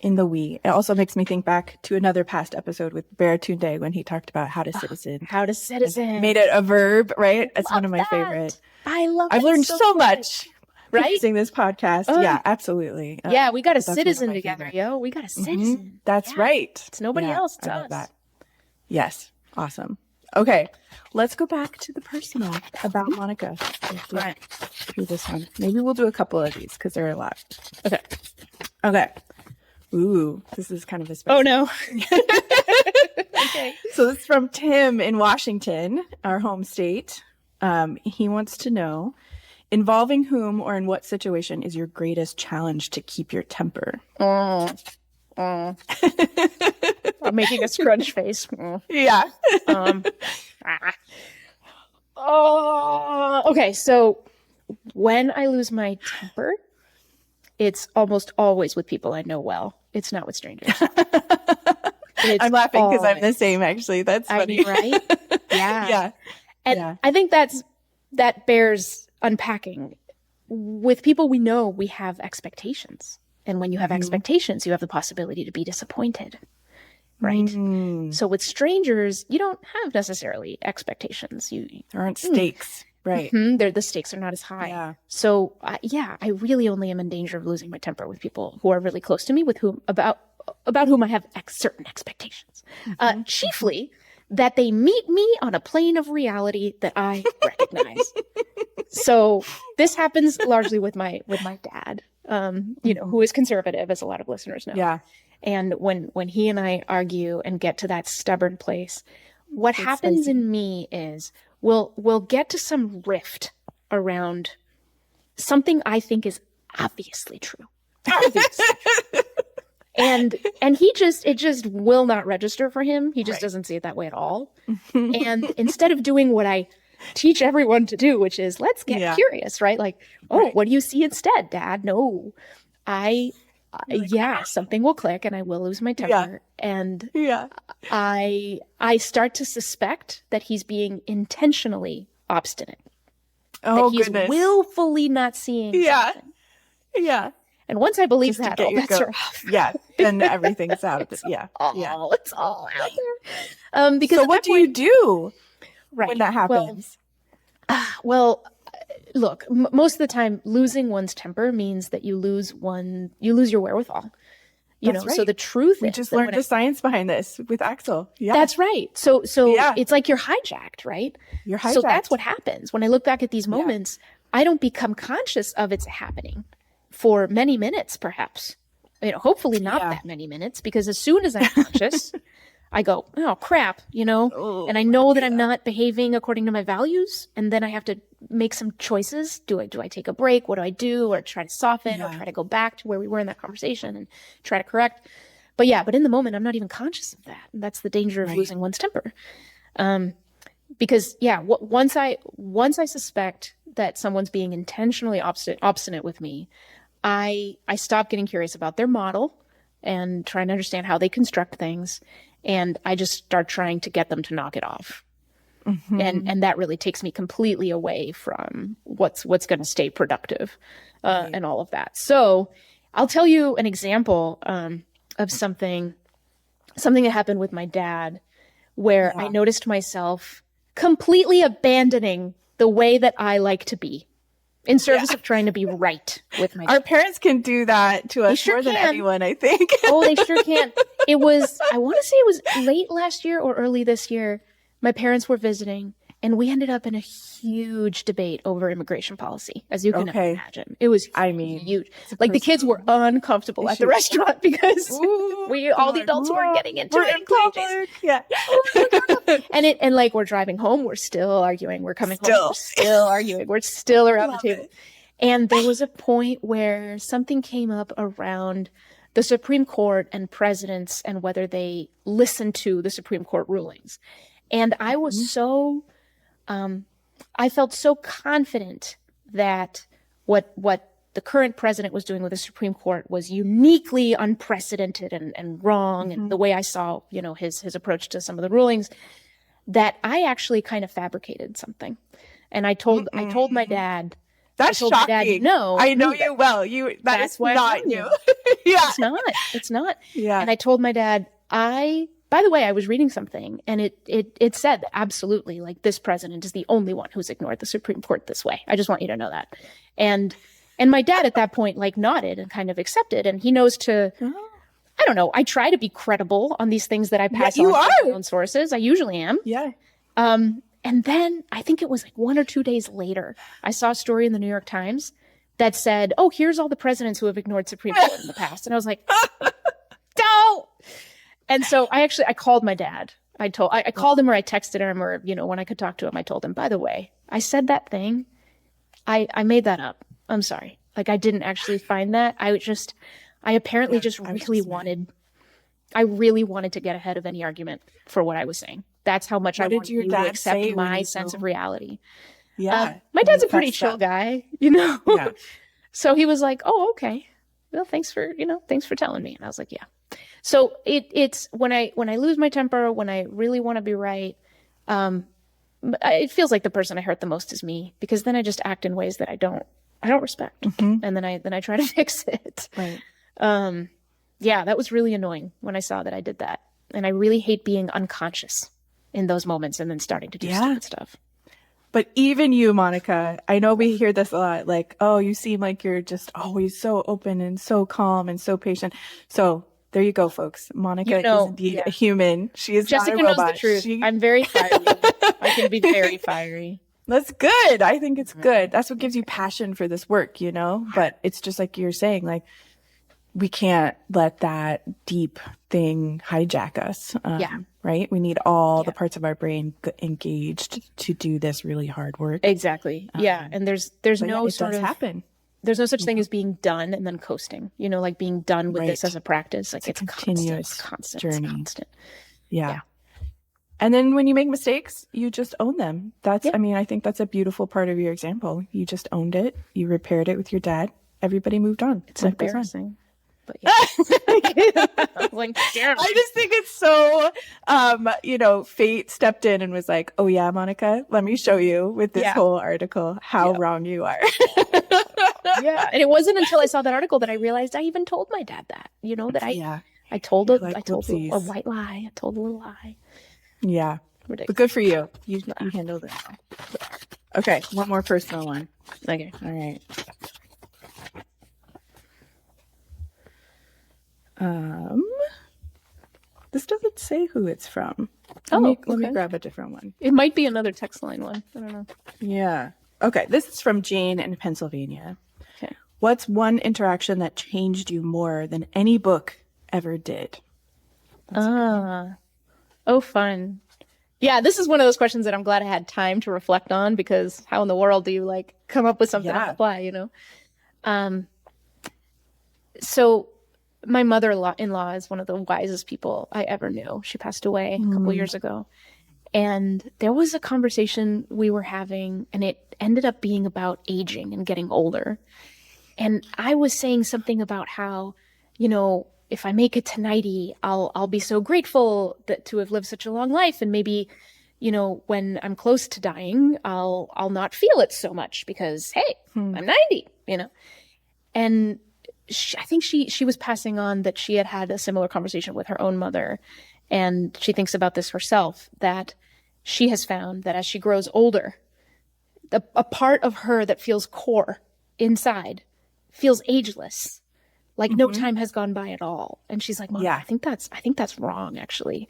In the we. It also makes me think back to another past episode with Baratunde when he talked about how to citizen. How to citizen. Made it a verb, right? It's one of my favorite. I've learned so much, right? Using this podcast. Yeah, absolutely. We got a citizen together, yo. We got a citizen. That's right. It's nobody else to us. That. Yes. Awesome. Okay. Let's go back to the personal about Monica. Right. Through this one. Maybe we'll do a couple of these because there are a lot. Okay. Ooh, this is kind of a special. Oh, no. Okay. So this is from Tim in Washington, our home state. He wants to know, involving whom or in what situation is your greatest challenge to keep your temper? I'm making a scrunch face. Yeah. Okay, so when I lose my temper, it's almost always with people I know well. It's not with strangers. I'm laughing because I'm the same, actually. That's funny. I mean, right? Yeah. Yeah. And I think that bears unpacking. With people we know, we have expectations. And when you have expectations, you have the possibility to be disappointed. Right? So with strangers, you don't have necessarily expectations. There aren't stakes. Right. The stakes are not as high. Yeah. So I really only am in danger of losing my temper with people who are really close to me, with whom about whom I have certain expectations. Chiefly that they meet me on a plane of reality that I recognize. So this happens largely with my dad, who is conservative, as a lot of listeners know. Yeah. And when he and I argue and get to that stubborn place, what happens in me is we'll get to some rift around something I think is obviously true. Obviously true. And it just will not register for him. He just doesn't see it that way at all. And instead of doing what I teach everyone to do, which is let's get curious, right? Like, what do you see instead, Dad? No, something will click and I will lose my temper. And I start to suspect that he's being intentionally obstinate. Oh, that he's goodness. Willfully not seeing something. Yeah. And once I believe that, all bets are off. Yeah, then everything's out. It's all out there. Because so what do you do when that happens? Well, look, most of the time, losing one's temper means that you lose your wherewithal. Right. So the truth is, we just learned the science behind this with Axel. Yeah, that's right. So it's like you're hijacked, right? You're hijacked. So that's what happens when I look back at these moments. I don't become conscious of it's happening for many minutes, perhaps. Hopefully not that many minutes, because as soon as I'm conscious, I go, oh crap, and I know that I'm not behaving according to my values, and then I have to make some choices. Do I take a break? What do I do? Or try to soften, or try to go back to where we were in that conversation and try to correct. But in the moment, I'm not even conscious of that. And that's the danger of losing one's temper. Because once I suspect that someone's being intentionally obstinate with me, I stop getting curious about their model and trying to understand how they construct things. And I just start trying to get them to knock it off. And that really takes me completely away from what's going to stay productive, and all of that. So I'll tell you an example, of something that happened with my dad, where I noticed myself completely abandoning the way that I like to be in service of trying to be right with my Our parents can do that to us more than anyone, I think. Oh, they sure can. I want to say it was late last year or early this year. My parents were visiting, and we ended up in a huge debate over immigration policy, as you can imagine. It was huge. Like the kids were uncomfortable at the restaurant because all the adults were getting into it. In public. Yeah. And like we're driving home, we're still arguing. We're coming home, we're still arguing. We're still around the table. And there was a point where something came up around the Supreme Court and presidents and whether they listen to the Supreme Court rulings. And I was I felt so confident that what the current president was doing with the Supreme Court was uniquely unprecedented and wrong. And the way I saw, his approach to some of the rulings, that I actually kind of fabricated something. And I told my dad, that's shocking. My dad, no, I know you well. That's not you. Yeah. It's not. Yeah. And I told my dad, by the way, I was reading something and it said absolutely, like, this president is the only one who's ignored the Supreme Court this way. I just want you to know that. And my dad at that point, like, nodded and kind of accepted. And he knows I don't know. I try to be credible on these things that I pass on from my own sources. I usually am. Yeah. And then I think it was like 1 or 2 days later, I saw a story in the New York Times that said, oh, here's all the presidents who have ignored Supreme Court in the past. And I was like, don't. And so I called my dad. I called him, or I texted him, or, when I could talk to him, I told him, by the way, I said that thing. I made that up. I'm sorry. Like, I didn't actually find that. I apparently really wanted to get ahead of any argument for what I was saying. That's how much I wanted you to accept my sense of reality. Yeah. My dad's a pretty chill guy, Yeah. So he was like, oh, okay. Well, thanks for telling me. And I was like, yeah. So it's when I lose my temper, when I really want to be right, it feels like the person I hurt the most is me, because then I just act in ways that I don't respect. And then I try to fix it. Right. Yeah, that was really annoying when I saw that I did that. And I really hate being unconscious in those moments and then starting to do stupid stuff. But even you, Monica, I know we hear this a lot, like, oh, you seem like you're just always so open and so calm and so patient. So there you go, folks. Monica is indeed a human. She is Jessica not a robot. knows the truth. I'm very fiery. I can be very fiery. That's good. I think it's good. That's what gives you passion for this work, you know? But it's just like you're saying, like, we can't let that deep thing hijack us. Right? We need all the parts of our brain engaged to do this really hard work. Exactly. And there's no sort of happen. There's no such thing as being done and then coasting. You know, like being done with this as a practice. Like it's continuous constant journey. It's constant. Yeah. And then when you make mistakes, you just own them. That's, I mean, I think that's a beautiful part of your example. You just owned it. You repaired it with your dad. Everybody moved on. It's embarrassing. But like, I just think it's so, fate stepped in and was like, oh yeah, Monica, let me show you with this whole article how wrong you are. And it wasn't until I saw that article that I realized I even told my dad that, you know, that I told a white lie. I told a little lie. Yeah. Ridiculous. But good for you. You handled it. Okay. One more personal one. Okay. All right. This doesn't say who it's from. Let me grab a different one. It might be another text line one. I don't know. Yeah. Okay. This is from Jane in Pennsylvania. Okay. What's one interaction that changed you more than any book ever did? Oh, fun. Yeah, this is one of those questions that I'm glad I had time to reflect on, because how in the world do you like come up with something on the fly, you know? So my mother-in-law is one of the wisest people I ever knew. She passed away a couple years ago. And there was a conversation we were having, and it ended up being about aging and getting older. And I was saying something about how, you know, if I make it to 90, I'll be so grateful to have lived such a long life. And maybe, you know, when I'm close to dying, I'll not feel it so much because, hey, I'm 90, you know? And I think she was passing on that she had a similar conversation with her own mother. And she thinks about this herself, that she has found that as she grows older, a part of her that feels core inside feels ageless. Like no time has gone by at all. And she's like, Mom, I think that's wrong, actually.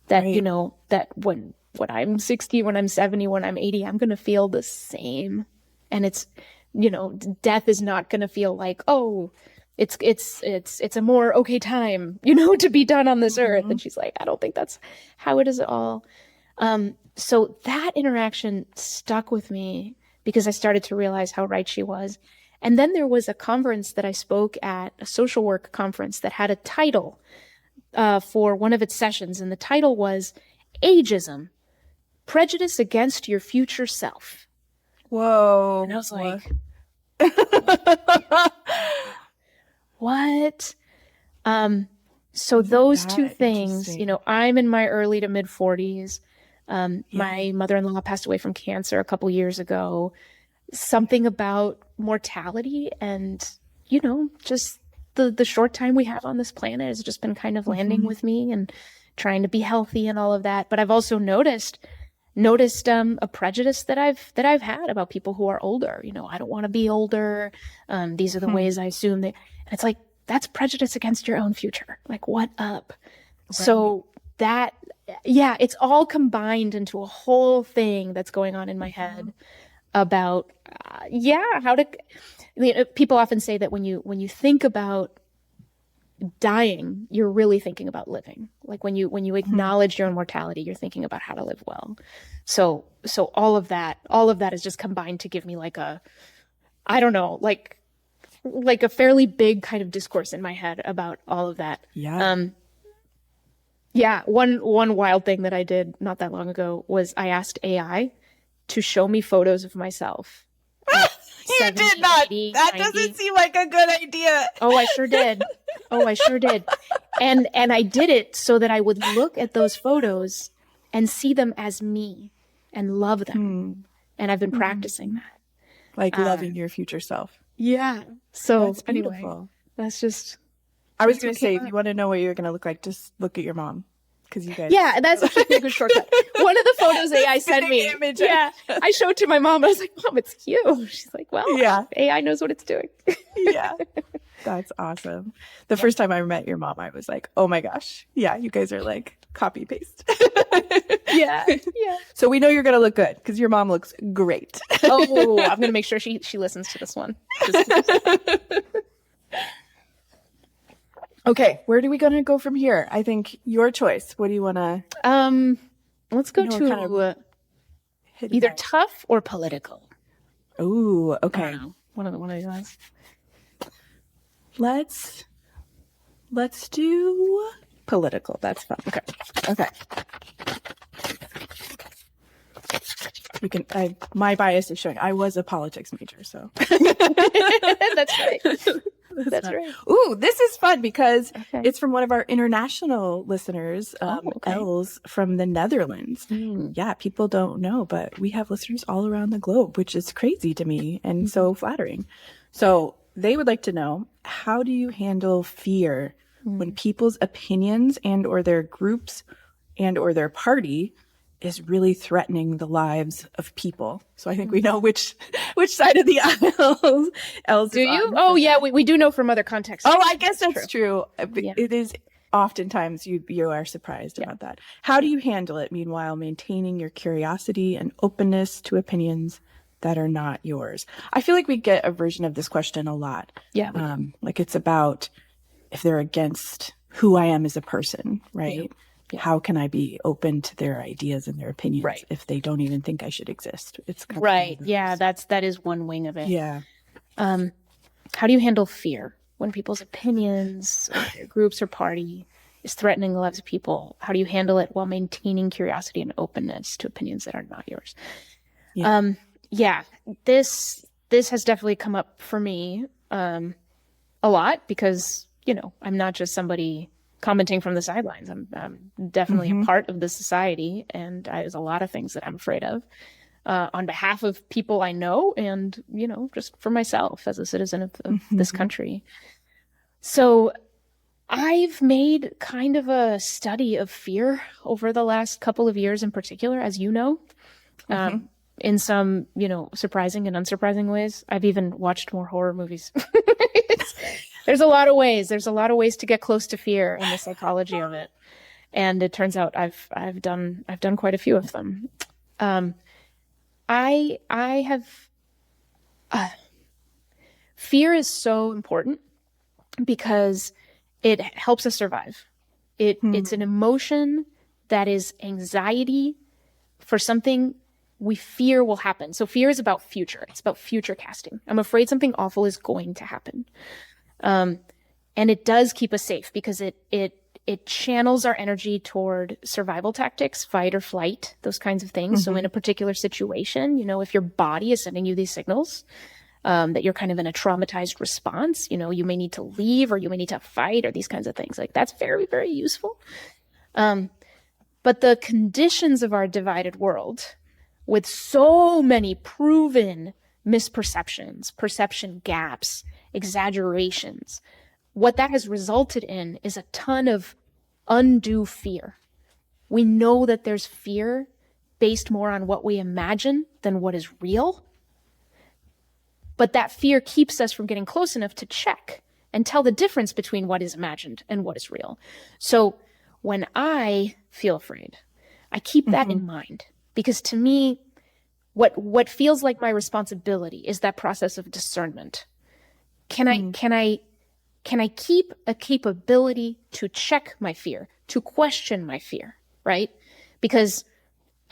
That, you know, that when I'm 60, when I'm 70, when I'm 80, I'm going to feel the same. And it's, you know, death is not going to feel like, oh, it's a more okay time, you know, to be done on this earth. And she's like, I don't think that's how it is at all. So that interaction stuck with me because I started to realize how right she was. And then there was a conference that I spoke at, a social work conference that had a title for one of its sessions. And the title was Ageism, Prejudice Against Your Future Self. Whoa. And I was like, what? So those two things, you know, I'm in my early to mid 40s. My mother-in-law passed away from cancer a couple years ago. Something about mortality and, you know, just the short time we have on this planet has just been kind of landing with me and trying to be healthy and all of that. But I've also noticed a prejudice that I've had about people who are older. You know, I don't want to be older. These are the ways I assume and it's like, that's prejudice against your own future. Like, what up? Right. So that, it's all combined into a whole thing that's going on in my head about, how to, you know, people often say that when you think about dying, you're really thinking about living. Like when you acknowledge your own mortality, you're thinking about how to live well. So all of that is just combined to give me like a, I don't know, like a fairly big kind of discourse in my head about all of that. One wild thing that I did not that long ago was I asked AI to show me photos of myself. You 70, did not. 80, that 90. Doesn't seem like a good idea. Oh, I sure did. And I did it so that I would look at those photos and see them as me and love them. And I've been practicing that. Like loving your future self. Yeah. So that's beautiful. Anyway, that's just. I was going to say, if you want to know what you're going to look like, just look at your mom. Because you guys. Yeah, that's actually a good shortcut. One of the photos AI sent me. Yeah. I showed to my mom. I was like, Mom, it's you. She's like, well, yeah. AI knows what it's doing. Yeah. That's awesome. The first time I met your mom, I was like, oh my gosh. Yeah, you guys are like copy paste. Yeah. So we know you're going to look good because your mom looks great. Oh, I'm going to make sure she listens to this one. Okay, where do we going to go from here? I think your choice. What do you want to? Let's go to either tough or political. Ooh, okay. One of the ones. Let's do political. That's fun. Okay. We can. My bias is showing. I was a politics major, so. That's right. That's right. Ooh, this is fun because it's from one of our international listeners, Els from the Netherlands. Yeah, people don't know, but we have listeners all around the globe, which is crazy to me and so flattering. So they would like to know, how do you handle fear when people's opinions and or their groups and or their party is really threatening the lives of people? So I think we know which side of the aisle Els do you? on. Oh, yeah, we do know from other contexts. Oh, I guess that's true. Yeah. It is oftentimes you are surprised about that. How do you handle it, meanwhile, maintaining your curiosity and openness to opinions that are not yours? I feel like we get a version of this question a lot. Yeah. Like it's about if they're against who I am as a person, right? Yeah. How can I be open to their ideas and their opinions if they don't even think I should exist? It's kind of yeah, that is one wing of it. Yeah. How do you handle fear when people's opinions, or their groups or party is threatening the lives of people? How do you handle it while maintaining curiosity and openness to opinions that are not yours? Yeah. This has definitely come up for me a lot because, I'm not just somebody commenting from the sidelines. I'm definitely a part of the society, and there's a lot of things that I'm afraid of on behalf of people I know and, just for myself as a citizen of this country. So I've made kind of a study of fear over the last couple of years in particular, as you know, in some, surprising and unsurprising ways. I've even watched more horror movies. There's a lot of ways. There's a lot of ways to get close to fear and the psychology of it. And it turns out I've done quite a few of them. I have fear is so important because it helps us survive. It's an emotion that is anxiety for something we fear will happen. So fear is about future. It's about future casting. I'm afraid something awful is going to happen. And it does keep us safe because it channels our energy toward survival tactics, fight or flight, those kinds of things. So in a particular situation, if your body is sending you these signals, that you're kind of in a traumatized response, you may need to leave or you may need to fight or these kinds of things. Like that's very, very useful. But the conditions of our divided world with so many proven misperceptions, perception gaps, exaggerations, what that has resulted in is a ton of undue fear. We know that there's fear based more on what we imagine than what is real. But that fear keeps us from getting close enough to check and tell the difference between what is imagined and what is real. So when I feel afraid, I keep that in mind because to me, what feels like my responsibility is that process of discernment. Can I keep a capability to check my fear, to question my fear, right? Because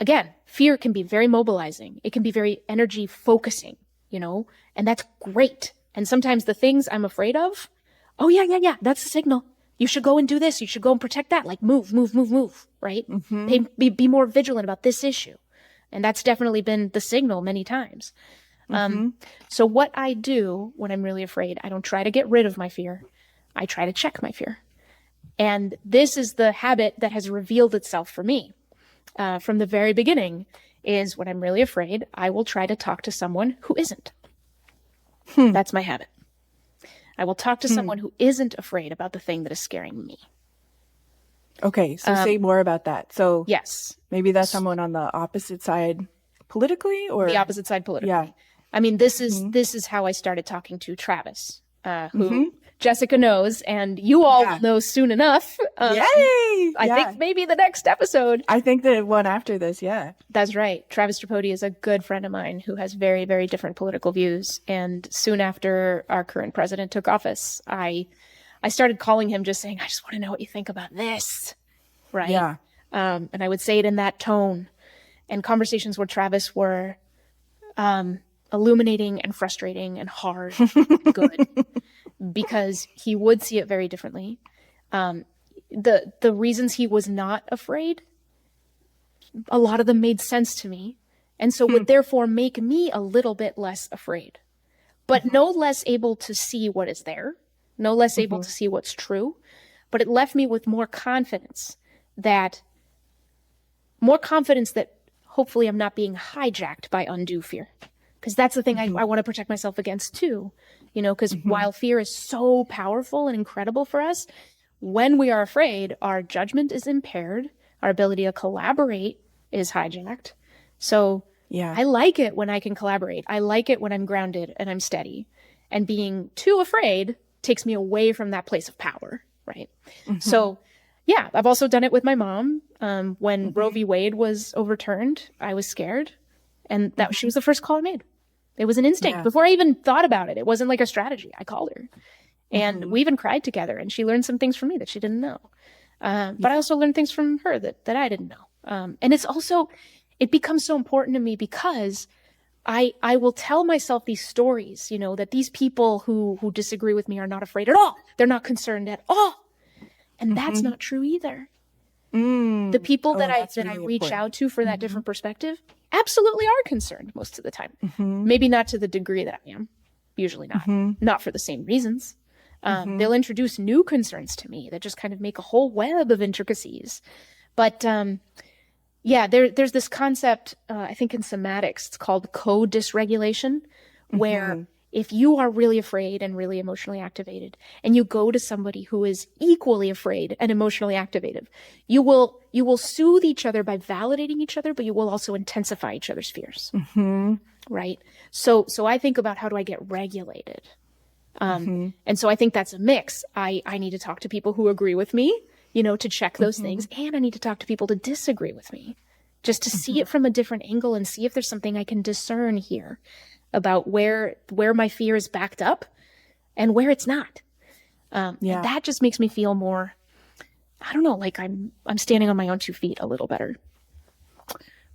again, fear can be very mobilizing. It can be very energy focusing, and that's great. And sometimes the things I'm afraid of, oh yeah, that's a signal. You should go and do this. You should go and protect that. Like move, right? Be more vigilant about this issue. And that's definitely been the signal many times. So what I do when I'm really afraid, I don't try to get rid of my fear. I try to check my fear. And this is the habit that has revealed itself for me from the very beginning, is when I'm really afraid, I will try to talk to someone who isn't. That's my habit. I will talk to someone who isn't afraid about the thing that is scaring me. Okay, so say more about that. So yes, maybe that's someone on the opposite side politically, or the opposite side politically. Yeah. I mean, this is how I started talking to Travis, who Jessica knows, and you all will know soon enough. Yay! I think maybe the next episode. I think the one after this, yeah. That's right. Travis Tripodi is a good friend of mine who has very, very different political views. And soon after our current president took office, I started calling him just saying, I just want to know what you think about this. Right? Yeah. And I would say it in that tone. And conversations with Travis were illuminating and frustrating and hard and good, because he would see it very differently. The reasons he was not afraid, a lot of them made sense to me, and so would therefore make me a little bit less afraid, but no less able to see what is there, no less able to see what's true. But it left me with more confidence that hopefully I'm not being hijacked by undue fear. Because that's the thing I want to protect myself against too, because while fear is so powerful and incredible for us, when we are afraid, our judgment is impaired, our ability to collaborate is hijacked. So I like it when I can collaborate. I like it when I'm grounded and I'm steady. And being too afraid takes me away from that place of power, right? So yeah, I've also done it with my mom. When Roe v. Wade was overturned, I was scared. And that she was the first call I made. It was an instinct before I even thought about it. It wasn't like a strategy. I called her, and we even cried together. And she learned some things from me that she didn't know. But I also learned things from her that I didn't know. And it becomes so important to me because I will tell myself these stories, that these people who disagree with me are not afraid at all. They're not concerned at all. And that's not true either. The people that I reach out to for that different perspective absolutely are concerned most of the time. Maybe not to the degree that I am. Usually not. Not for the same reasons. They'll introduce new concerns to me that just kind of make a whole web of intricacies. But there's this concept, I think in somatics, it's called co-dysregulation, where if you are really afraid and really emotionally activated, and you go to somebody who is equally afraid and emotionally activated, you will soothe each other by validating each other, but you will also intensify each other's fears. Right? So I think about, how do I get regulated? And so I think that's a mix. I need to talk to people who agree with me, to check those things. And I need to talk to people to disagree with me, just to see it from a different angle and see if there's something I can discern here about where my fear is backed up and where it's not. And that just makes me feel more, I don't know, like I'm standing on my own 2 feet a little better.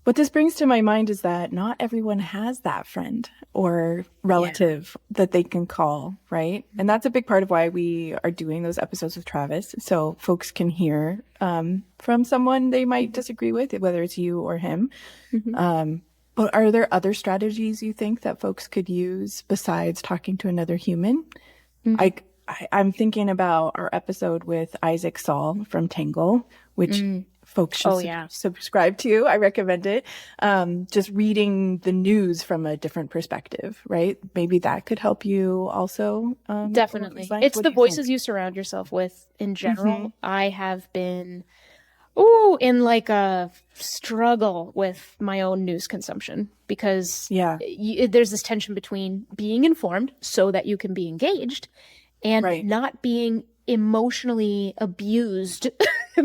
What this brings to my mind is that not everyone has that friend or relative that they can call, right? And that's a big part of why we are doing those episodes with Travis, so folks can hear from someone they might disagree with, whether it's you or him. But are there other strategies you think that folks could use besides talking to another human? I'm thinking about our episode with Isaac Saul from Tangle, which folks should subscribe to. I recommend it. Just reading the news from a different perspective, right? Maybe that could help you also. Definitely. It's the voices you surround yourself with in general. I have been in like a struggle with my own news consumption because there's this tension between being informed so that you can be engaged and not being emotionally abused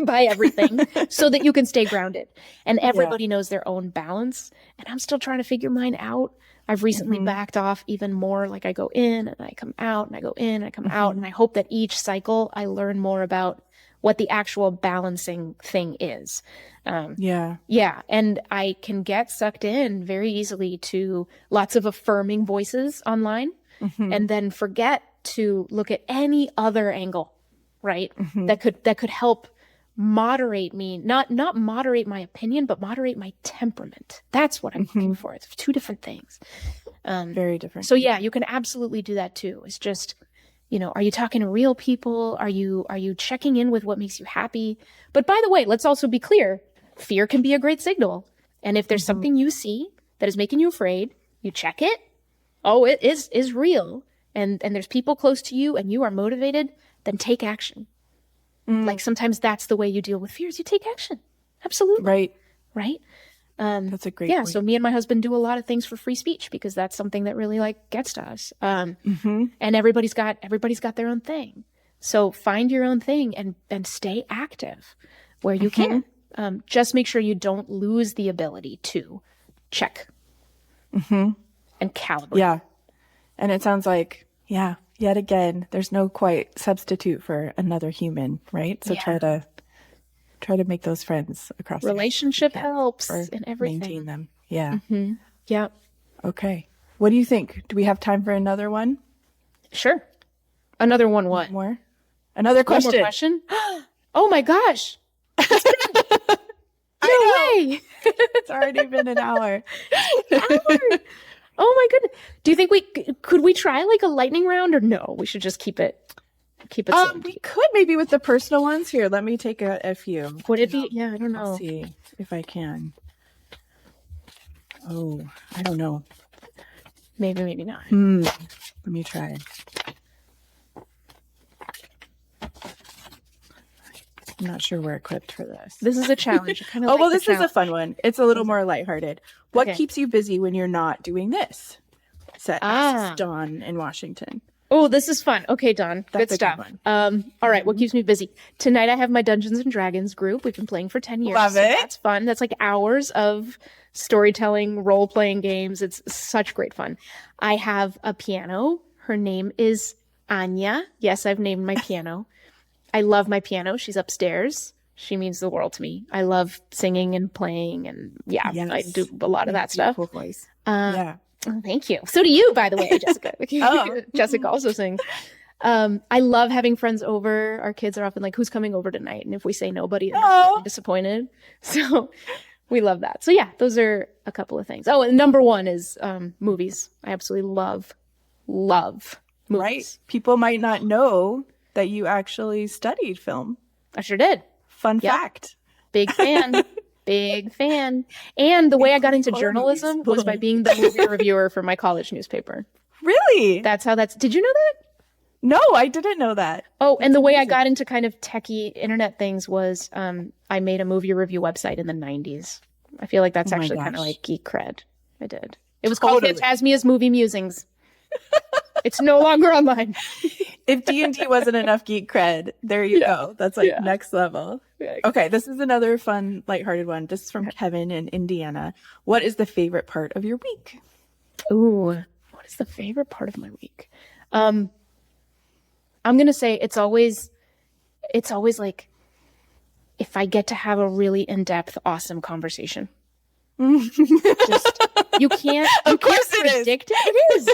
by everything so that you can stay grounded. And everybody knows their own balance. And I'm still trying to figure mine out. I've recently backed off even more. Like I go in and I come out and I go in and I come out. And I hope that each cycle I learn more about what the actual balancing thing is. And I can get sucked in very easily to lots of affirming voices online and then forget to look at any other angle, right? That could help moderate me, not moderate my opinion, but moderate my temperament. That's what I'm looking for. It's 2 different things. Very different. So yeah, you can absolutely do that too. It's just Are you talking to real people? Are you checking in with what makes you happy? But by the way, let's also be clear. Fear can be a great signal. And if there's something you see that is making you afraid, you check it. Oh, it is real. And there's people close to you and you are motivated, then take action. Like sometimes that's the way you deal with fears. You take action. Absolutely. Right. That's a great point. So me and my husband do a lot of things for free speech because that's something that really like gets to us. And everybody's got their own thing. So find your own thing and stay active where you can. Just make sure you don't lose the ability to check and calibrate. Yeah. And it sounds like, yet again, there's no quite substitute for another human, right? So try to make those friends across relationship helps in everything. Maintain them. Yeah. Yeah. Okay. What do you think? Do we have time for another one? Sure. Another one what? More? Another question. One more question? Oh my gosh. No way. It's already been an hour. Oh my goodness. Do you think could we try like a lightning round or no? We should just keep it simple. We could maybe with the personal ones. Here, let me take a few. Would it be? Yeah, I don't know. I'll see if I can. Oh, I don't know. Maybe not. Let me try. I'm not sure we're equipped for this. This is a challenge. This is a fun one. It's a little more lighthearted. What keeps you busy when you're not doing this? Says Dawn in Washington. Oh, this is fun. Okay, Dawn. Good stuff. All right. What keeps me busy? Tonight I have my Dungeons and Dragons group. We've been playing for 10 years. Love it. That's fun. That's like hours of storytelling, role-playing games. It's such great fun. I have a piano. Her name is Anya. Yes, I've named my piano. I love my piano. She's upstairs. She means the world to me. I love singing and playing and I do a lot of that stuff. Voice. Oh, thank you. So do you, by the way, Jessica. Jessica also sings. I love having friends over. Our kids are often like, who's coming over tonight? And if we say nobody, they're really disappointed. So we love that. So yeah, those are a couple of things. Oh, and number one is movies. I absolutely love movies. Right. People might not know that you actually studied film. I sure did. Fun fact. Big fan. Big fan. And the way I got into journalism was by being the movie reviewer for my college newspaper. Really? Did you know that? No, I didn't know that. Oh, and the way I got into kind of techie internet things was I made a movie review website in the 90s. I feel like that's actually kind of like geek cred. I did. It was called Phantasmia's Movie Musings. It's no longer online. If D&D wasn't enough geek cred, there you go. That's like next level. Okay, this is another fun, lighthearted one. This is from Kevin in Indiana. What is the favorite part of your week? Ooh, what is the favorite part of my week? I'm going to say it's always like if I get to have a really in-depth, awesome conversation. You can't predict it. It is.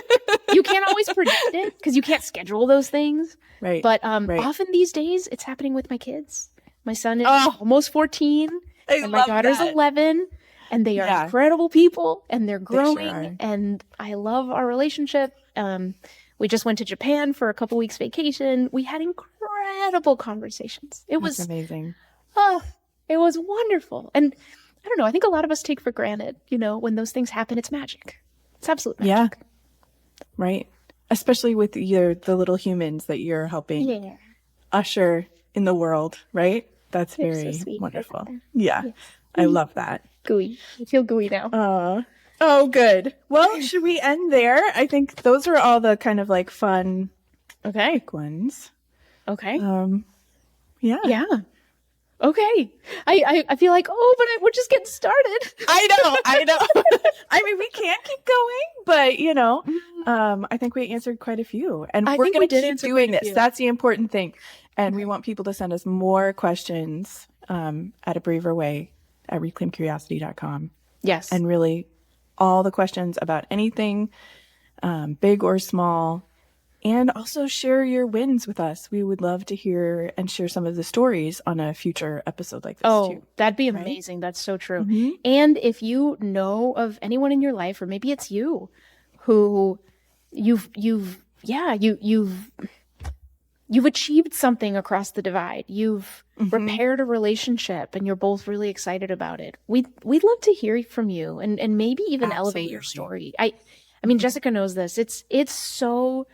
You can't always predict it because you can't schedule those things. Right. But often these days it's happening with my kids. My son is almost 14 and my daughter's 11 and they are incredible people and they're growing and I love our relationship. We just went to Japan for a couple weeks vacation. We had incredible conversations. It was amazing. It was wonderful. And I don't know. I think a lot of us take for granted, when those things happen, it's magic. It's absolute magic. Yeah. Right. Especially with the little humans that you're helping usher in the world, right? That's very wonderful. Yeah. Yes. I love that. Gooey. I feel gooey now. Oh, good. Well, should we end there? I think those are all the kind of like fun ones. Okay. Yeah. Yeah. Okay. I feel like, but we're just getting started. I know. I mean, we can't keep going, but I think we answered quite a few. And we're going to keep doing this. That's the important thing. And we want people to send us more questions at a braver way at reclaimcuriosity.com. Yes. And really all the questions about anything, big or small. And also share your wins with us. We would love to hear and share some of the stories on a future episode like this too. Oh, that'd be amazing. Right? That's so true. Mm-hmm. And if you know of anyone in your life, or maybe it's you, who you've you've achieved something across the divide. You've repaired a relationship and you're both really excited about it. We'd love to hear from you and maybe even elevate your story. I mean, Jessica knows this. It's so,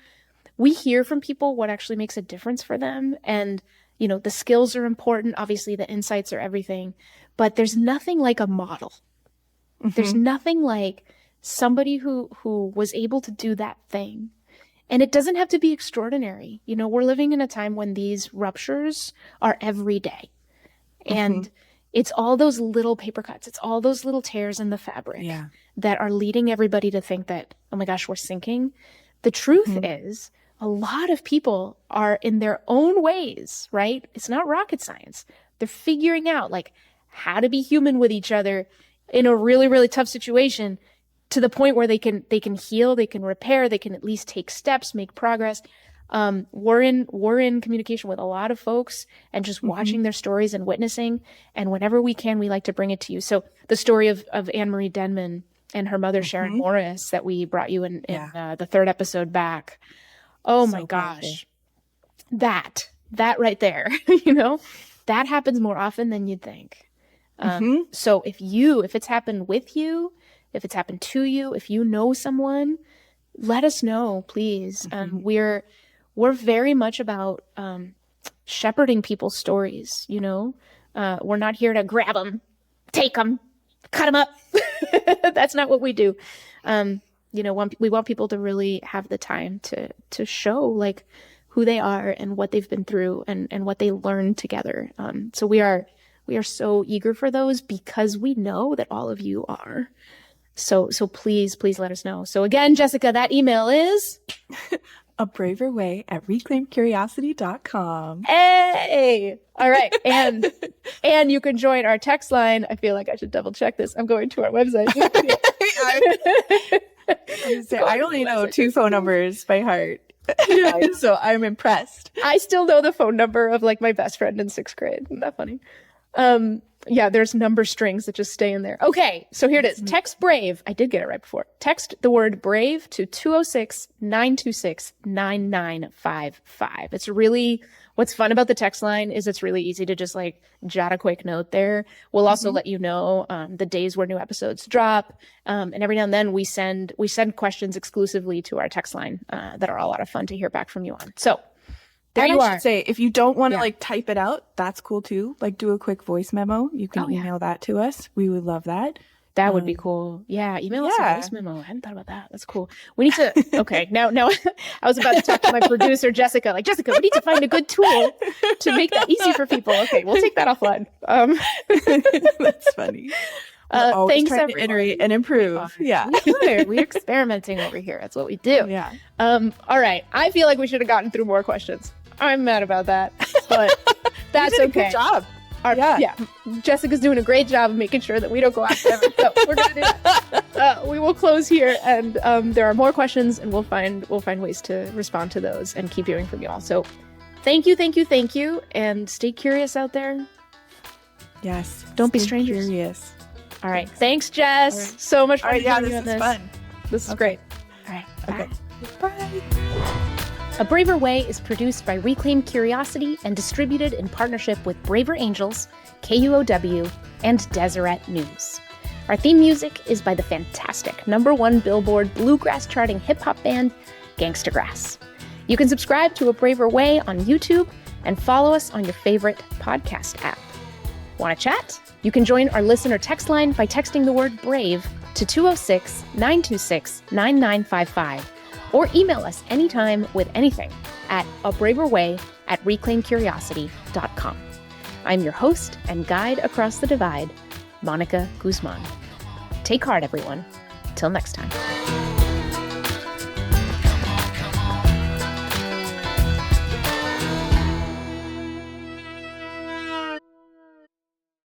we hear from people what actually makes a difference for them. And, you know, the skills are important. Obviously the insights are everything, but there's nothing like a model. There's nothing like somebody who was able to do that thing. And it doesn't have to be extraordinary. You know, we're living in a time when these ruptures are every day. And it's all those little paper cuts. It's all those little tears in the fabric that are leading everybody to think that, oh my gosh, we're sinking. The truth is a lot of people are in their own ways, right? It's not rocket science. They're figuring out like how to be human with each other in a really, really tough situation, to the point where they can heal, they can repair, they can at least take steps, make progress. We're in communication with a lot of folks and just watching their stories and witnessing. And whenever we can, we like to bring it to you. So the story of Anne-Marie Denman and her mother, Sharon Morris, that we brought you in the third episode back. Oh my gosh. That right there, you know, that happens more often than you'd think. So if it's happened with you, if it's happened to you, if you know someone, let us know, please. We're very much about shepherding people's stories, you know. We're not here to grab them, take them, cut them up. That's not what we do. You know, we want people to really have the time to show like who they are and what they've been through and what they learned together. So we are so eager for those because we know that all of you are. So please let us know. So again, Jessica, that email is abraverway@reclaimedcuriosity.com. Hey! All right. And you can join our text line. I feel like I should double check this. I'm going to our website. I only know 2 phone numbers by heart. So I'm impressed. I still know the phone number of like my best friend in 6th grade. Isn't that funny? Yeah, there's number strings that just stay in there. Okay, so here it is. Text BRAVE. I did get it right before. Text the word BRAVE to 206-926-9955. It's really, what's fun about the text line is it's really easy to just like jot a quick note there. We'll also let you know the days where new episodes drop. And every now and then we send questions exclusively to our text line that are a lot of fun to hear back from you on. So there you are. I should say, if you don't want to like type it out, that's cool too. Like do a quick voice memo. You can email that to us. We would love that. That would be cool. Yeah. Email us a voice memo. I hadn't thought about that. That's cool. We need to, okay. Now I was about to talk to my producer, Jessica, like, Jessica, we need to find a good tool to make that easy for people. Okay. We'll take that offline. That's funny. Thanks, trying to iterate and improve. Yeah. We're experimenting over here. That's what we do. Yeah. All right. I feel like we should have gotten through more questions. I'm mad about that, but that's you did okay. A good job. Yeah. Jessica's doing a great job of making sure that we don't go after them. So we're going to do that. We will close here, and there are more questions, and we'll find ways to respond to those and keep hearing from you all. So thank you, and stay curious out there. Yes. Don't be strangers. Curious. All right. Thanks, Jess. Right. So much fun. This is fun. This is great. All right. Okay. Bye. A Braver Way is produced by Reclaim Curiosity and distributed in partnership with Braver Angels, KUOW, and Deseret News. Our theme music is by the fantastic #1 Billboard bluegrass charting hip-hop band, Gangsta Grass. You can subscribe to A Braver Way on YouTube and follow us on your favorite podcast app. Want to chat? You can join our listener text line by texting the word BRAVE to 206-926-9955. Or email us anytime with anything at abraverway@reclaimcuriosity.com. I'm your host and guide across the divide, Mónica Guzmán. Take heart, everyone. Till next time.